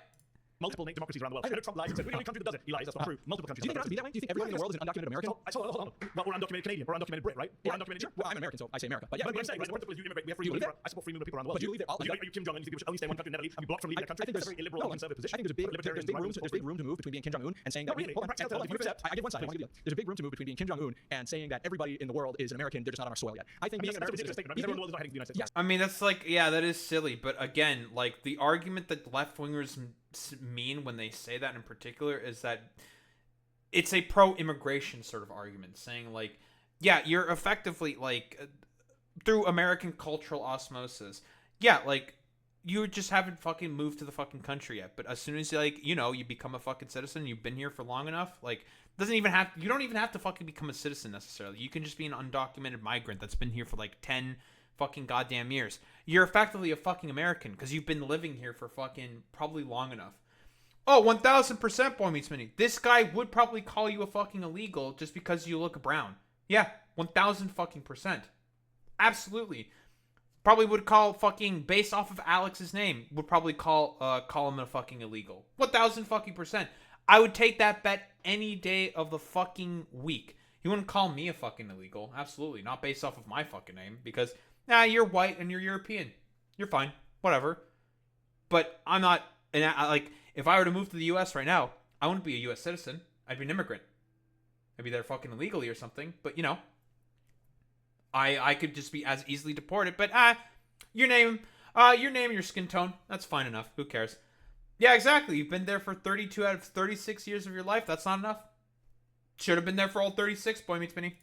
multiple democracies around the world. You know, Trump lies and says, we're the only country that does it. He lies, that's not true. Multiple countries. Do you think it has to be that way? Do you think everyone in the world is an undocumented American? Hold on. Well, we're undocumented Canadian, we're undocumented Brit, right? We're undocumented. Sure. Well, I'm American, so I say America. But yeah, but what I'm saying, right, the point is you immigrate. We have free movement. I support free movement of people around the world. But you believe that are you Kim Jong Un? You think we should only stay in one country and never leave? And be blocked from leaving that country? I think that's a very illiberal and conservative position. I think there's big room to move between being Kim Jong Un and saying that. Really? I give one side. There's a big room to move between being Kim Jong Un and saying that everybody in the world is an American. They're just not on our soil yet. I think being an American citizen. Everyone in the world is not heading to the United States. I mean, that's like, yeah, that is silly. But again, like the argument that left wingers mean when they say that in particular is that it's a pro-immigration sort of argument, saying like, yeah, you're effectively like through American cultural osmosis, yeah, like you just haven't fucking moved to the fucking country yet. But as soon as like you become a fucking citizen, you've been here for long enough, like you don't even have to fucking become a citizen necessarily. You can just be an undocumented migrant that's been here for like 10 fucking goddamn years. You're effectively a fucking American because you've been living here for fucking probably long enough. Oh, 1000% Boy Meets Mini. This guy would probably call you a fucking illegal just because you look brown. Yeah, 1000 fucking %. Absolutely. Probably would call fucking, based off of Alex's name, would probably call him a fucking illegal. 1000 fucking %. I would take that bet any day of the fucking week. He wouldn't call me a fucking illegal. Absolutely. Not based off of my fucking name because, you're white and you're European. You're fine. Whatever. But I'm not, and if I were to move to the U.S. right now, I wouldn't be a U.S. citizen. I'd be an immigrant. I'd be there fucking illegally or something. But, I could just be as easily deported. But, your name and your skin tone, that's fine enough. Who cares? Yeah, exactly. You've been there for 32 out of 36 years of your life. That's not enough. Should have been there for all 36, Boy Meets Mini.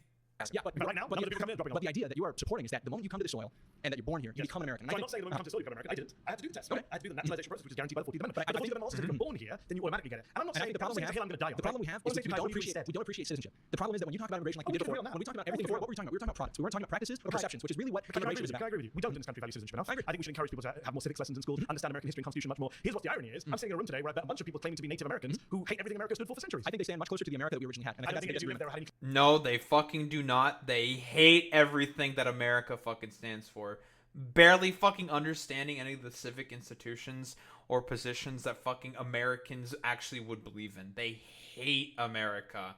Yeah, but right now, but other people come in dropping but the off. idea that you are supporting is that the moment you come to the soil and that you're born here, you become an American. So And I'm not saying the moment you come to soil, you become American. I didn't. I had to do the test. Okay. I had to do the naturalization process, which is guaranteed by the 14th Amendment. But I But the think 14th Amendment also says if you're born here, then you automatically get it. And I'm not And I saying think the problem we have, I'm going to die. the problem we have is that we don't appreciate citizenship. The problem is that when you talk about immigration like we did Okay, before, real now. when we talked about everything before, what were we talking about? We were talking about products. We weren't talking about practices or perceptions, which is really what Can I immigration is agree about. with you? We don't in this country value citizenship enough. I agree. I think we should encourage people to have more civics lessons in schools, understand American history and constitution much more. Here's what the irony is. I'm sitting in a room today where I've met a bunch of people claiming to be Native Americans who hate everything America stood for centuries. I think they stand much closer to the America that we originally had. And I I think don't that's the think they do if disagreement. they're having No, they fucking do not. They hate everything that America fucking stands for. Barely fucking understanding any of the civic institutions or positions that fucking Americans actually would believe in. They hate America.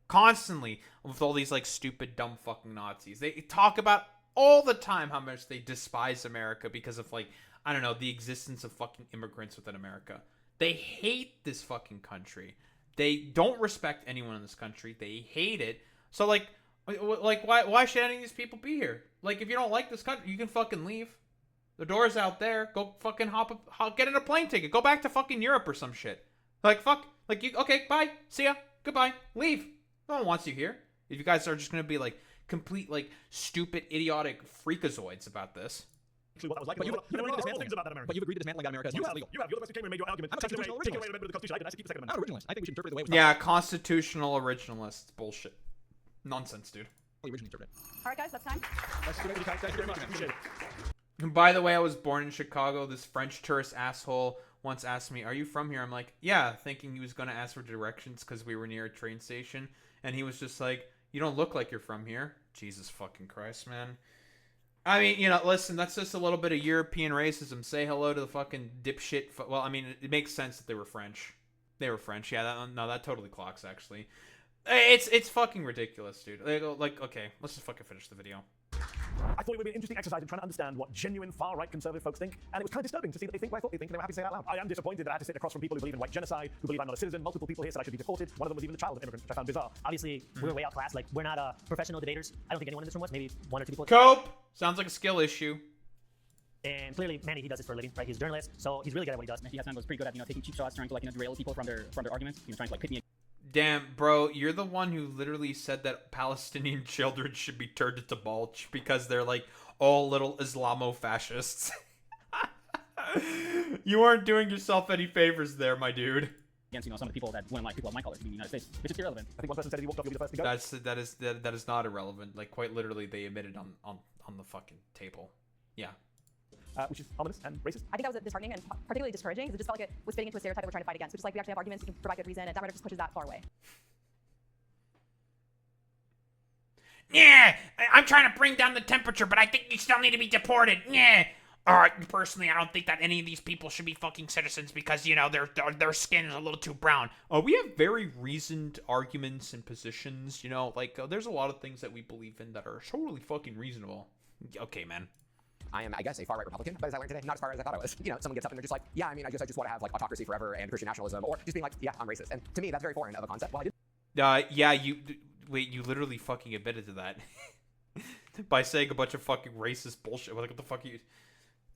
Constantly with all these like stupid dumb fucking Nazis. They talk about all the time how much they despise America because of like, I don't know, the existence of fucking immigrants within America. They hate this fucking country. They don't respect anyone in this country. They hate it. So like why should any of these people be here? Like if you don't like this country, you can fucking leave. The door's out there. Go fucking get in a plane ticket. Go back to fucking Europe or some shit. Like fuck. Like you okay, bye. See ya. Goodbye. Leave. No one wants you here. If you guys are just gonna be like complete like stupid idiotic freakazoids about this. what that was like. But you've agreed to dismantling things about that America. But you've agreed to dismantling that America as long as it's legal. You have. You're the person who came and made your argument. I'm a Taking constitutional away originalist. the Constitution. I keep the Second I'm not Amendment. originalist. I think we should interpret it the way it was Yeah, constitutional originalist bullshit. Nonsense, dude. originally interpreted. All right, guys, that's time. Thank you very much. Appreciate it. And by the way, I was born in Chicago. This French tourist asshole once asked me, "Are you from here?" I'm like, "Yeah," thinking he was going to ask for directions because we were near a train station. And he was just like, "You don't look like you're from here." Jesus fucking Christ, man. I mean, you know, listen, that's just a little bit of European racism. Say hello to the fucking dipshit. Well, I mean, it makes sense that they were French. They were French. Yeah, that totally clocks, actually. It's fucking ridiculous, dude. Like, okay, let's just fucking finish the video. I thought it would be an interesting exercise in trying to understand what genuine far-right conservative folks think, and it was kind of disturbing to see that they think what I thought they think, and they were happy to say it out loud. I am disappointed that I had to sit across from people who believe in white genocide, who believe I'm not a citizen. Multiple people here said I should be deported. One of them was even the child of an immigrant, which I found bizarre. Obviously, we're way outclassed. Like, we're not professional debaters. I don't think anyone in this room was. Maybe one or two people. Cope! Sounds like a skill issue. And clearly, Manny, he does this for a living, right? He's a journalist, so he's really good at what he does. Mehdi Hasan was pretty good at taking cheap shots, trying to derail people from their arguments. Trying to pit me. Damn, bro, you're the one who literally said that Palestinian children should be turned into mulch because they're like all little Islamo-fascists. You aren't doing yourself any favors there, my dude. Against some of the people that wouldn't like people of my color to be in the United States, which is irrelevant. I think one person said he walked off, you'll be the first to go. That is not irrelevant. Like quite literally, they admitted on the fucking table. Yeah. Which is ominous and racist. I think that was disheartening and particularly discouraging because it just felt like it was fitting into a stereotype that we're trying to fight against, which is like we actually have arguments, we can provide good reason, and that just pushes that far away. Yeah, I'm trying to bring down the temperature, but I think you still need to be deported. Yeah. Personally, I don't think that any of these people should be fucking citizens because, you know, their skin is a little too brown. We have very reasoned arguments and positions, you know, like there's a lot of things that we believe in that are totally fucking reasonable. Okay, man. I am, I guess, a far-right Republican, but as I learned today, not as far as I thought I was. You know, someone gets up and they're just like, yeah, I mean, I just want to have, like, autocracy forever and Christian nationalism, or just being like, yeah, I'm racist. And to me, that's very foreign of a concept. Well, I did. Yeah, you literally fucking admitted to that. By saying a bunch of fucking racist bullshit. Like, what the fuck are you...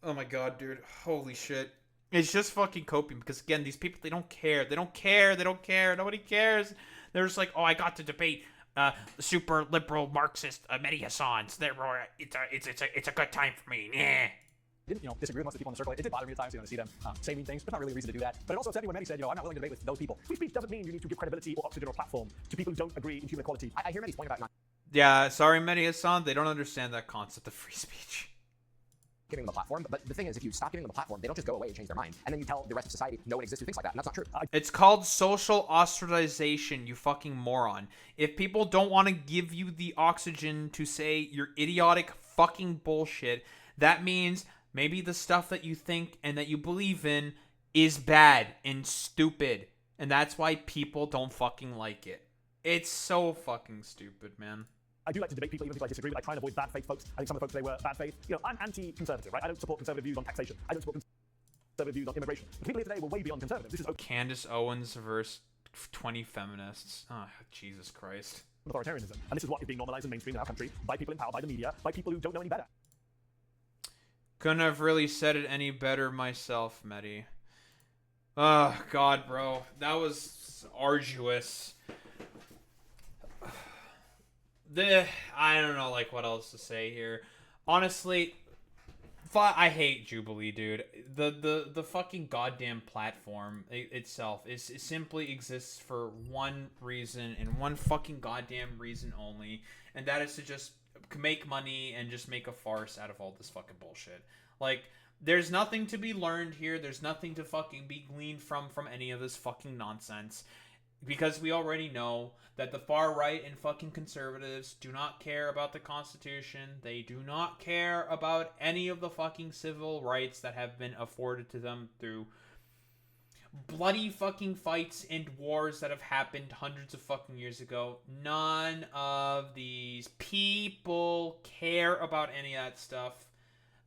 Oh my god, dude. Holy shit. It's just fucking coping, because again, these people, they don't care. They don't care. Nobody cares. They're just like, oh, I got to debate super liberal Marxist Mehdi Hasan. So therefore, it's a good time for me. Yeah. Didn't, disagree with most of the people in the circle. It did bother me at times to see them say mean things, but not really a reason to do that. But it also upset me when Mehdi said, I'm not willing to debate with those people. Free speech doesn't mean you need to give credibility or oxygen or platform to people who don't agree in human equality. I hear Mehdi's point about not Yeah, sorry, Mehdi Hasan. They don't understand that concept of free speech. giving them a platform, but the thing is, if you stop giving them a platform, they don't just go away and change their mind. And then you tell the rest of society no one exists who thinks like that, and that's not true. It's called social ostracization, you fucking moron. If people don't want to give you the oxygen to say your idiotic fucking bullshit, that means maybe the stuff that you think and that you believe in is bad and stupid. And that's why people don't fucking like it. It's so fucking stupid, man. I do like to debate people, even if I disagree, but I try and avoid bad faith folks. I think some of the folks today were bad faith. I'm anti-conservative, right? I don't support conservative views on taxation. I don't support conservative views on immigration. But people here today were way beyond conservative. This is Candace Owens versus 20 feminists. Oh, Jesus Christ. authoritarianism. And this is what is being normalized and mainstreamed in our country by people in power, by the media, by people who don't know any better. Couldn't have really said it any better myself, Mehdi. Oh, God, bro. That was arduous. I don't know, like, what else to say here. Honestly, I hate Jubilee, dude. The fucking goddamn platform itself is it simply exists for one reason and one fucking goddamn reason only, and that is to just make money and just make a farce out of all this fucking bullshit. Like, there's nothing to be learned here. There's nothing to fucking be gleaned from any of this fucking nonsense. Because we already know that the far right and fucking conservatives do not care about the Constitution. They do not care about any of the fucking civil rights that have been afforded to them through bloody fucking fights and wars that have happened hundreds of fucking years ago. None of these people care about any of that stuff.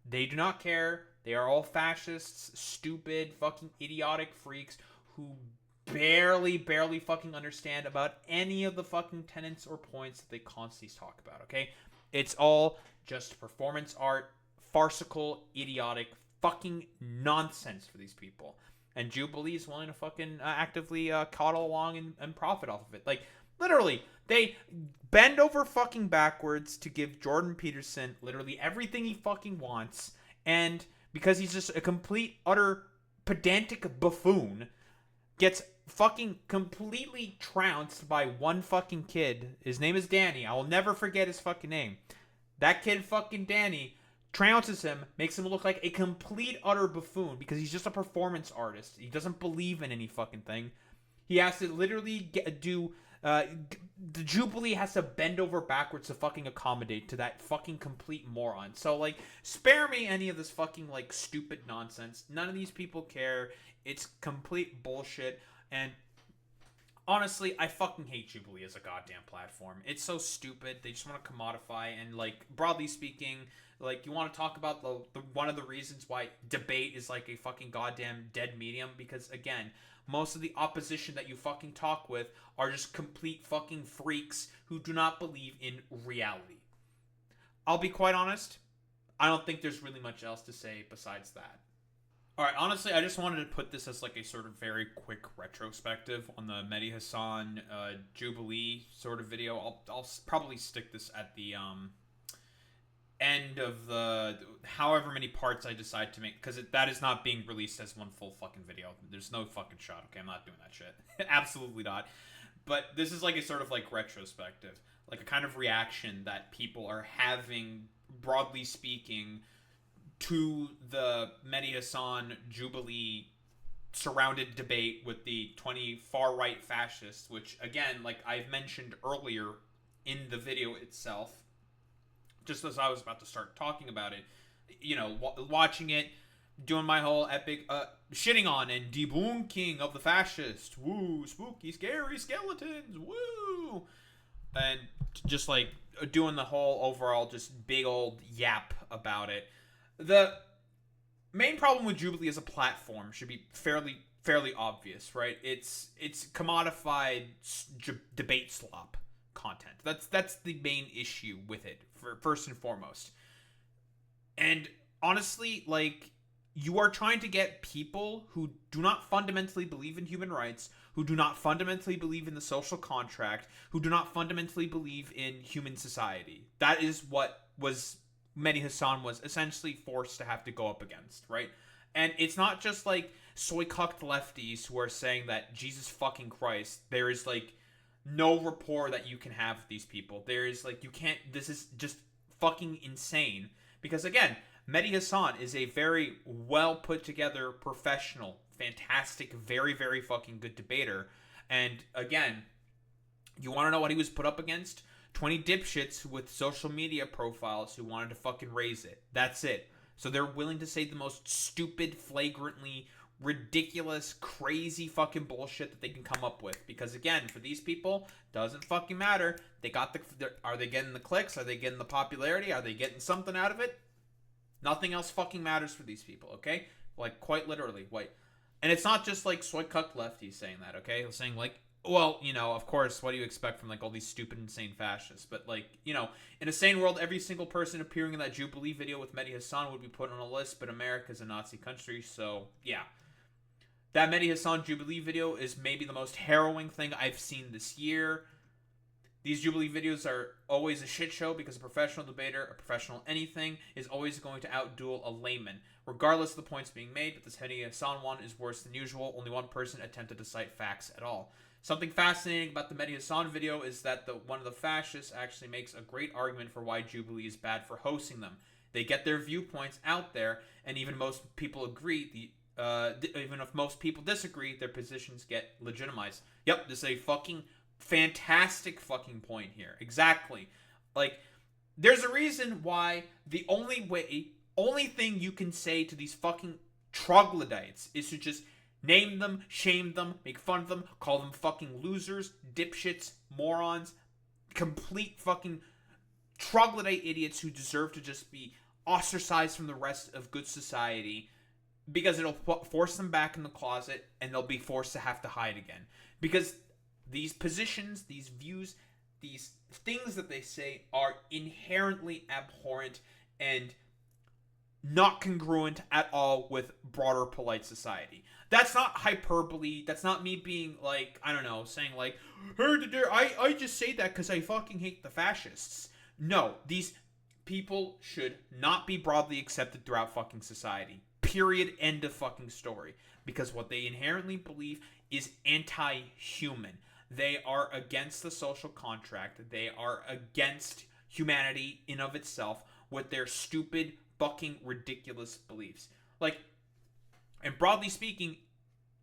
They do not care. They are all fascists, stupid, fucking idiotic freaks who barely fucking understand about any of the fucking tenets or points that they constantly talk about, okay? It's all just performance art, farcical, idiotic, fucking nonsense for these people. And Jubilee is willing to fucking actively coddle along and profit off of it. Like, literally, they bend over fucking backwards to give Jordan Peterson literally everything he fucking wants. And because he's just a complete, utter, pedantic buffoon, gets fucking completely trounced by one fucking kid. His name is Danny. I will never forget his fucking name. That kid fucking Danny trounces him, makes him look like a complete utter buffoon because he's just a performance artist. He doesn't believe in any fucking thing. He has to literally the Jubilee has to bend over backwards to fucking accommodate to that fucking complete moron. So, like, spare me any of this fucking, like, stupid nonsense. None of these people care. It's complete bullshit. And honestly, I fucking hate Jubilee as a goddamn platform. It's so stupid. They just want to commodify. And, like, broadly speaking, like, you want to talk about the one of the reasons why debate is like a fucking goddamn dead medium, because again, most of the opposition that you fucking talk with are just complete fucking freaks who do not believe in reality. I'll be quite honest, I don't think there's really much else to say besides that. Alright, honestly, I just wanted to put this as like a sort of very quick retrospective on the Mehdi Hasan Jubilee sort of video. I'll probably stick this at the end of the however many parts I decide to make, because that is not being released as one full fucking video. There's no fucking shot. Okay, I'm not doing that shit. Absolutely not. But this is like a sort of like retrospective, like a kind of reaction that people are having, broadly speaking, to the Mehdi Hasan Jubilee surrounded debate with the 20 far right fascists, which again, like I've mentioned earlier in the video itself, just as I was about to start talking about it, you know, watching it, doing my whole epic shitting on and debunking of the fascists. Woo, spooky, scary skeletons. Woo. And just like doing the whole overall just big old yap about it. The main problem with Jubilee as a platform should be fairly obvious, right? It's commodified debate slop content. That's the main issue with it, first and foremost. And honestly, like, you are trying to get people who do not fundamentally believe in human rights, who do not fundamentally believe in the social contract, who do not fundamentally believe in human society. That is what Mehdi Hasan was essentially forced to have to go up against, right? And it's not just like soy-cucked lefties who are saying that, Jesus fucking Christ, there is like no rapport that you can have with these people. There is like, you can't, this is just fucking insane. Because again, Mehdi Hasan is a very well put together, professional, fantastic, very, very fucking good debater. And again, you want to know what he was put up against? 20 dipshits with social media profiles who wanted to fucking raise it. That's it. So they're willing to say the most stupid, flagrantly ridiculous, crazy fucking bullshit that they can come up with. Because again, for these people, doesn't fucking matter. They got are they getting the clicks? Are they getting the popularity? Are they getting something out of it? Nothing else fucking matters for these people, okay? Like, quite literally. And it's not just like soy-cucked lefties saying that, okay? They're saying like, well, you know, of course, what do you expect from like all these stupid, insane fascists? But like, you know, in a sane world, every single person appearing in that Jubilee video with Mehdi Hasan would be put on a list, but America's a Nazi country, so yeah. That Mehdi Hasan Jubilee video is maybe the most harrowing thing I've seen this year. These Jubilee videos are always a shit show because a professional debater, a professional anything, is always going to outduel a layman, regardless of the points being made. But this Mehdi Hasan one is worse than usual. Only one person attempted to cite facts at all. Something fascinating about the Mehdi Hasan video is that one of the fascists actually makes a great argument for why Jubilee is bad for hosting them. They get their viewpoints out there, and even most people agree. Even if most people disagree, their positions get legitimized. Yep, this is a fucking fantastic fucking point here. Exactly. Like, there's a reason why the only thing you can say to these fucking troglodytes is to just name them, shame them, make fun of them, call them fucking losers, dipshits, morons, complete fucking troglodyte idiots who deserve to just be ostracized from the rest of good society, because it'll force them back in the closet and they'll be forced to have to hide again. Because these positions, these views, these things that they say are inherently abhorrent and not congruent at all with broader polite society. That's not hyperbole. That's not me being like, I don't know, saying like, I just say that because I fucking hate the fascists. No, these people should not be broadly accepted throughout fucking society. Period. End of fucking story. Because what they inherently believe is anti-human. They are against the social contract. They are against humanity in of itself with their stupid, fucking ridiculous beliefs. Like, and broadly speaking,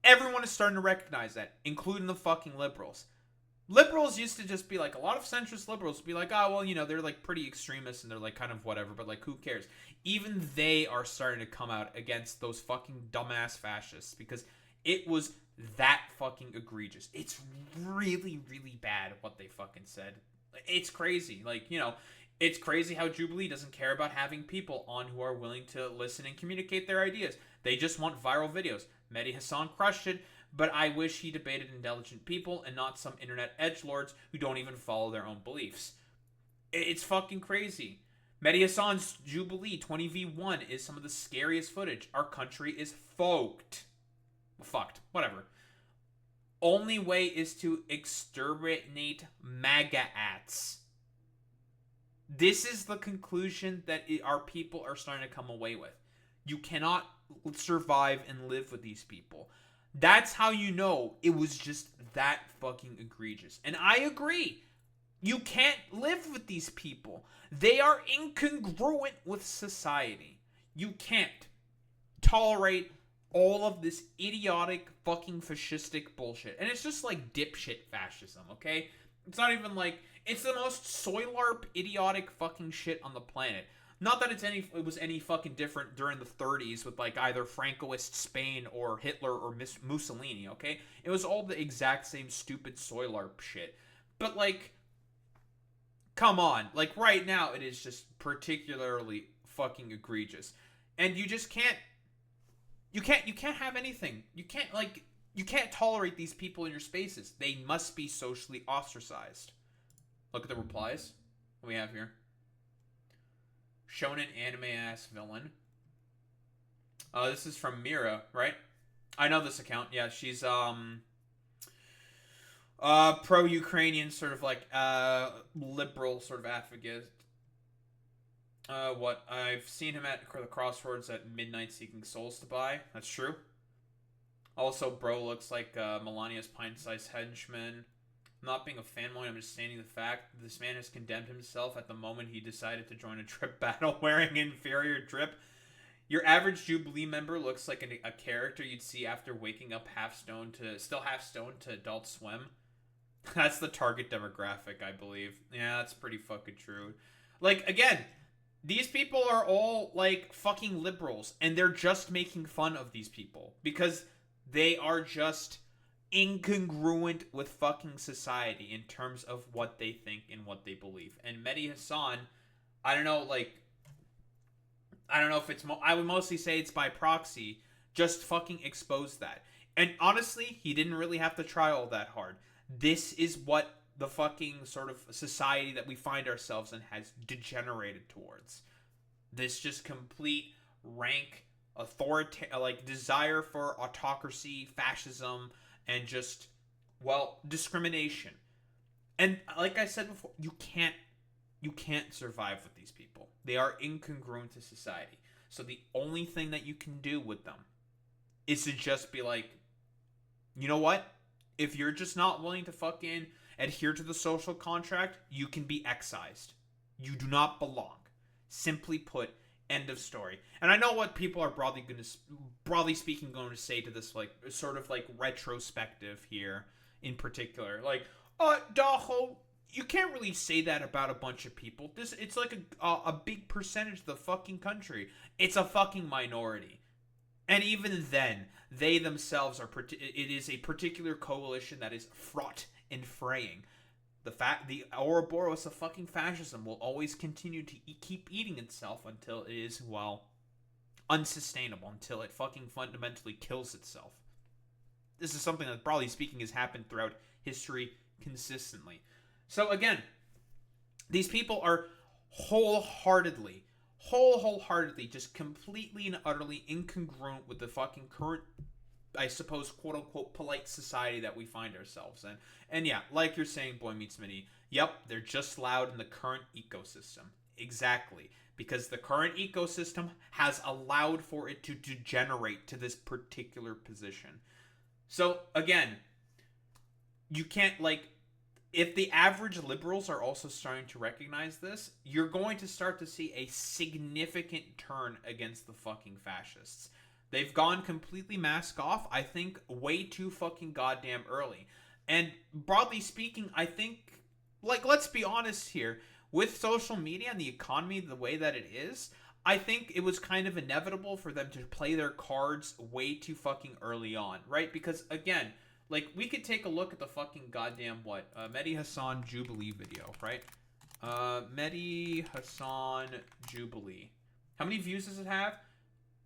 everyone is starting to recognize that, including the fucking liberals. Liberals used to just be like, a lot of centrist liberals would be like, oh, well, you know, they're like pretty extremists and they're like kind of whatever, but like, who cares? Even they are starting to come out against those fucking dumbass fascists because it was that fucking egregious. It's really, really bad what they fucking said. It's crazy. Like, you know, it's crazy how Jubilee doesn't care about having people on who are willing to listen and communicate their ideas. They just want viral videos. Mehdi Hasan crushed it, but I wish he debated intelligent people and not some internet edgelords who don't even follow their own beliefs. It's fucking crazy. Mehdi Hasan's Jubilee 20v1 is some of the scariest footage. Our country is fucked. Whatever. Only way is to exterminate MAGA-ats. This is the conclusion that our people are starting to come away with. You cannot survive and live with these people. That's how you know it was just that fucking egregious. And I agree. You can't live with these people. They are incongruent with society. You can't tolerate all of this idiotic fucking fascistic bullshit. And it's just like dipshit fascism, okay? It's not even like, it's the most soy-larp idiotic fucking shit on the planet. Not that it was any fucking different during the 30s with like either Francoist Spain or Hitler or Mussolini, okay? It was all the exact same stupid soy-larp shit. But like, come on. Like right now it is just particularly fucking egregious. And you just can't you can't have anything. You can't tolerate these people in your spaces. They must be socially ostracized. Look at the replies. What we have here. Shonen anime-ass villain. This is from Mira, right? I know this account. Yeah, she's pro-Ukrainian, sort of like liberal sort of advocate. What? I've seen him at the crossroads at midnight seeking souls to buy. That's true. Also, bro looks like Melania's pint-sized henchman. I'm not being a fanboy, I'm just stating the fact that this man has condemned himself at the moment he decided to join a drip battle wearing inferior drip. Your average Jubilee member looks like a character you'd see after waking up still half stoned to Adult Swim. That's the target demographic, I believe. Yeah, that's pretty fucking true. Like, again, these people are all, like, fucking liberals, and they're just making fun of these people because they are just incongruent with fucking society in terms of what they think and what they believe. And Mehdi Hasan, I don't know if it's I would mostly say it's by proxy, just fucking exposed that. And honestly, he didn't really have to try all that hard. This is what the fucking sort of society that we find ourselves in has degenerated towards. This just complete rank desire for autocracy, fascism, and just, well, discrimination. And like I said before, you can't survive with these people. They are incongruent to society. So the only thing that you can do with them is to just be like, you know what? If you're just not willing to fucking adhere to the social contract, you can be excised. You do not belong. Simply put, end of story. And I know what people are broadly speaking going to say to this, like, sort of like retrospective here in particular. Like, Daho, you can't really say that about a bunch of people. It's like a big percentage of the fucking country. It's a fucking minority. And even then, they themselves it is a particular coalition that is fraught and fraying. The Ouroboros of fucking fascism will always continue to keep eating itself until it is, well, unsustainable, until it fucking fundamentally kills itself. This is something that, broadly speaking, has happened throughout history consistently. So again, these people are wholeheartedly, just completely and utterly incongruent with the fucking current, I suppose, quote-unquote, polite society that we find ourselves in. And yeah, like you're saying, Boy Meets Mini, yep, they're just loud in the current ecosystem. Exactly. Because the current ecosystem has allowed for it to degenerate to this particular position. So, again, you can't, like, if the average liberals are also starting to recognize this, you're going to start to see a significant turn against the fucking fascists. They've gone completely mask off, I think, way too fucking goddamn early. And broadly speaking, I think, like, let's be honest here, with social media and the economy the way that it is, I think it was kind of inevitable for them to play their cards way too fucking early on, right? Because, again, like, we could take a look at the fucking goddamn, Mehdi Hasan Jubilee video, right? Mehdi Hasan Jubilee. How many views does it have?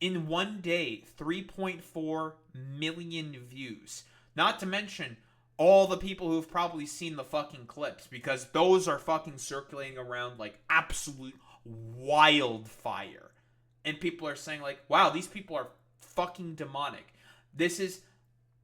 In one day, 3.4 million views. Not to mention all the people who've probably seen the fucking clips, because those are fucking circulating around like absolute wildfire. And people are saying like, wow, these people are fucking demonic. This is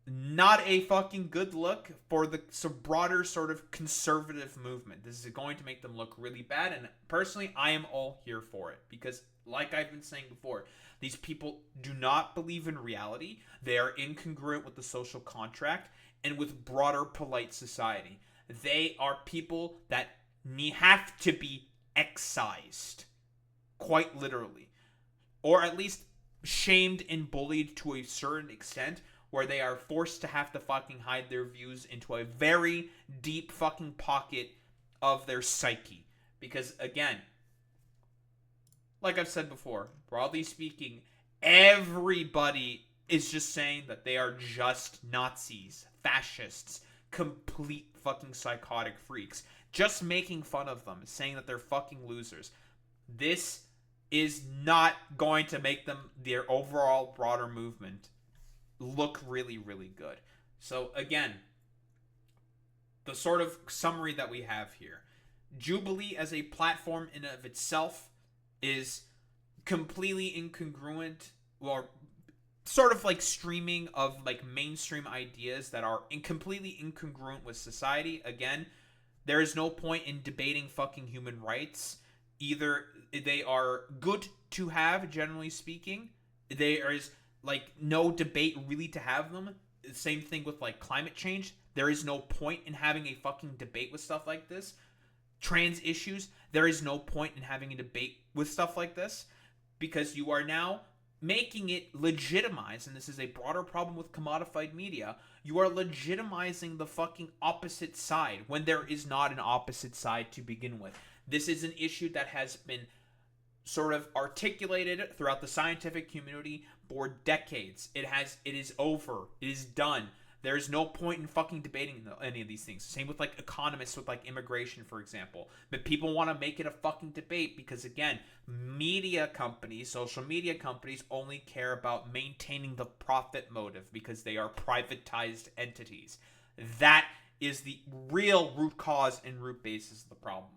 not a fucking good look for the broader sort of conservative movement. This is going to make them look really bad, and personally, I am all here for it. Because, like I've been saying before, these people do not believe in reality. They are incongruent with the social contract and with broader polite society. They are people that have to be excised, quite literally. Or at least shamed and bullied to a certain extent, where they are forced to have to fucking hide their views into a very deep fucking pocket of their psyche. Because, again, like I've said before, broadly speaking, everybody is just saying that they are just Nazis, fascists, complete fucking psychotic freaks. Just making fun of them, saying that they're fucking losers. This is not going to make them, their overall broader movement, look really, really good. So, again, the sort of summary that we have here. Jubilee as a platform in of itself is completely incongruent, or sort of like streaming of like mainstream ideas that are completely incongruent with society. Again, there is no point in debating fucking human rights. Either they are good to have, generally speaking. There is like no debate really to have them. Same thing with like climate change. There is no point in having a fucking debate with stuff like this. Trans issues, there is no point in having a debate with stuff like this, because you are now making it legitimized, and this is a broader problem with commodified media, you are legitimizing the fucking opposite side when there is not an opposite side to begin with. This is an issue that has been sort of articulated throughout the scientific community for decades. It is over. It is done. There is no point in fucking debating any of these things. Same with like economists with like immigration, for example. But people want to make it a fucking debate because, again, media companies, social media companies only care about maintaining the profit motive because they are privatized entities. That is the real root cause and root basis of the problem.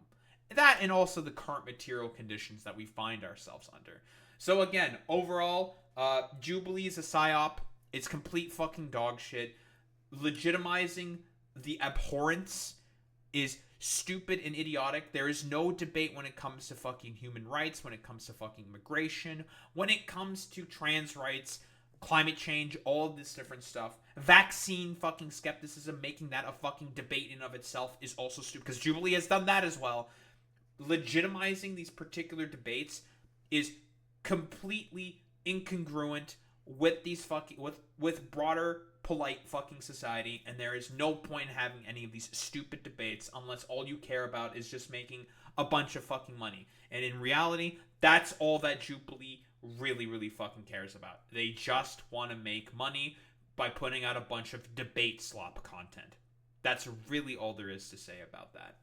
That, and also the current material conditions that we find ourselves under. So again, overall, Jubilee is a psyop. It's complete fucking dog shit. Legitimizing the abhorrence is stupid and idiotic. There is no debate when it comes to fucking human rights, when it comes to fucking immigration, when it comes to trans rights, climate change, all of this different stuff. Vaccine fucking skepticism, making that a fucking debate in of itself is also stupid, because Jubilee has done that as well. Legitimizing these particular debates is completely incongruent with these fucking with broader polite fucking society, and there is no point in having any of these stupid debates unless all you care about is just making a bunch of fucking money. And in reality, that's all that Jubilee really fucking cares about. They just want to make money by putting out a bunch of debate slop content. That's really all there is to say about that.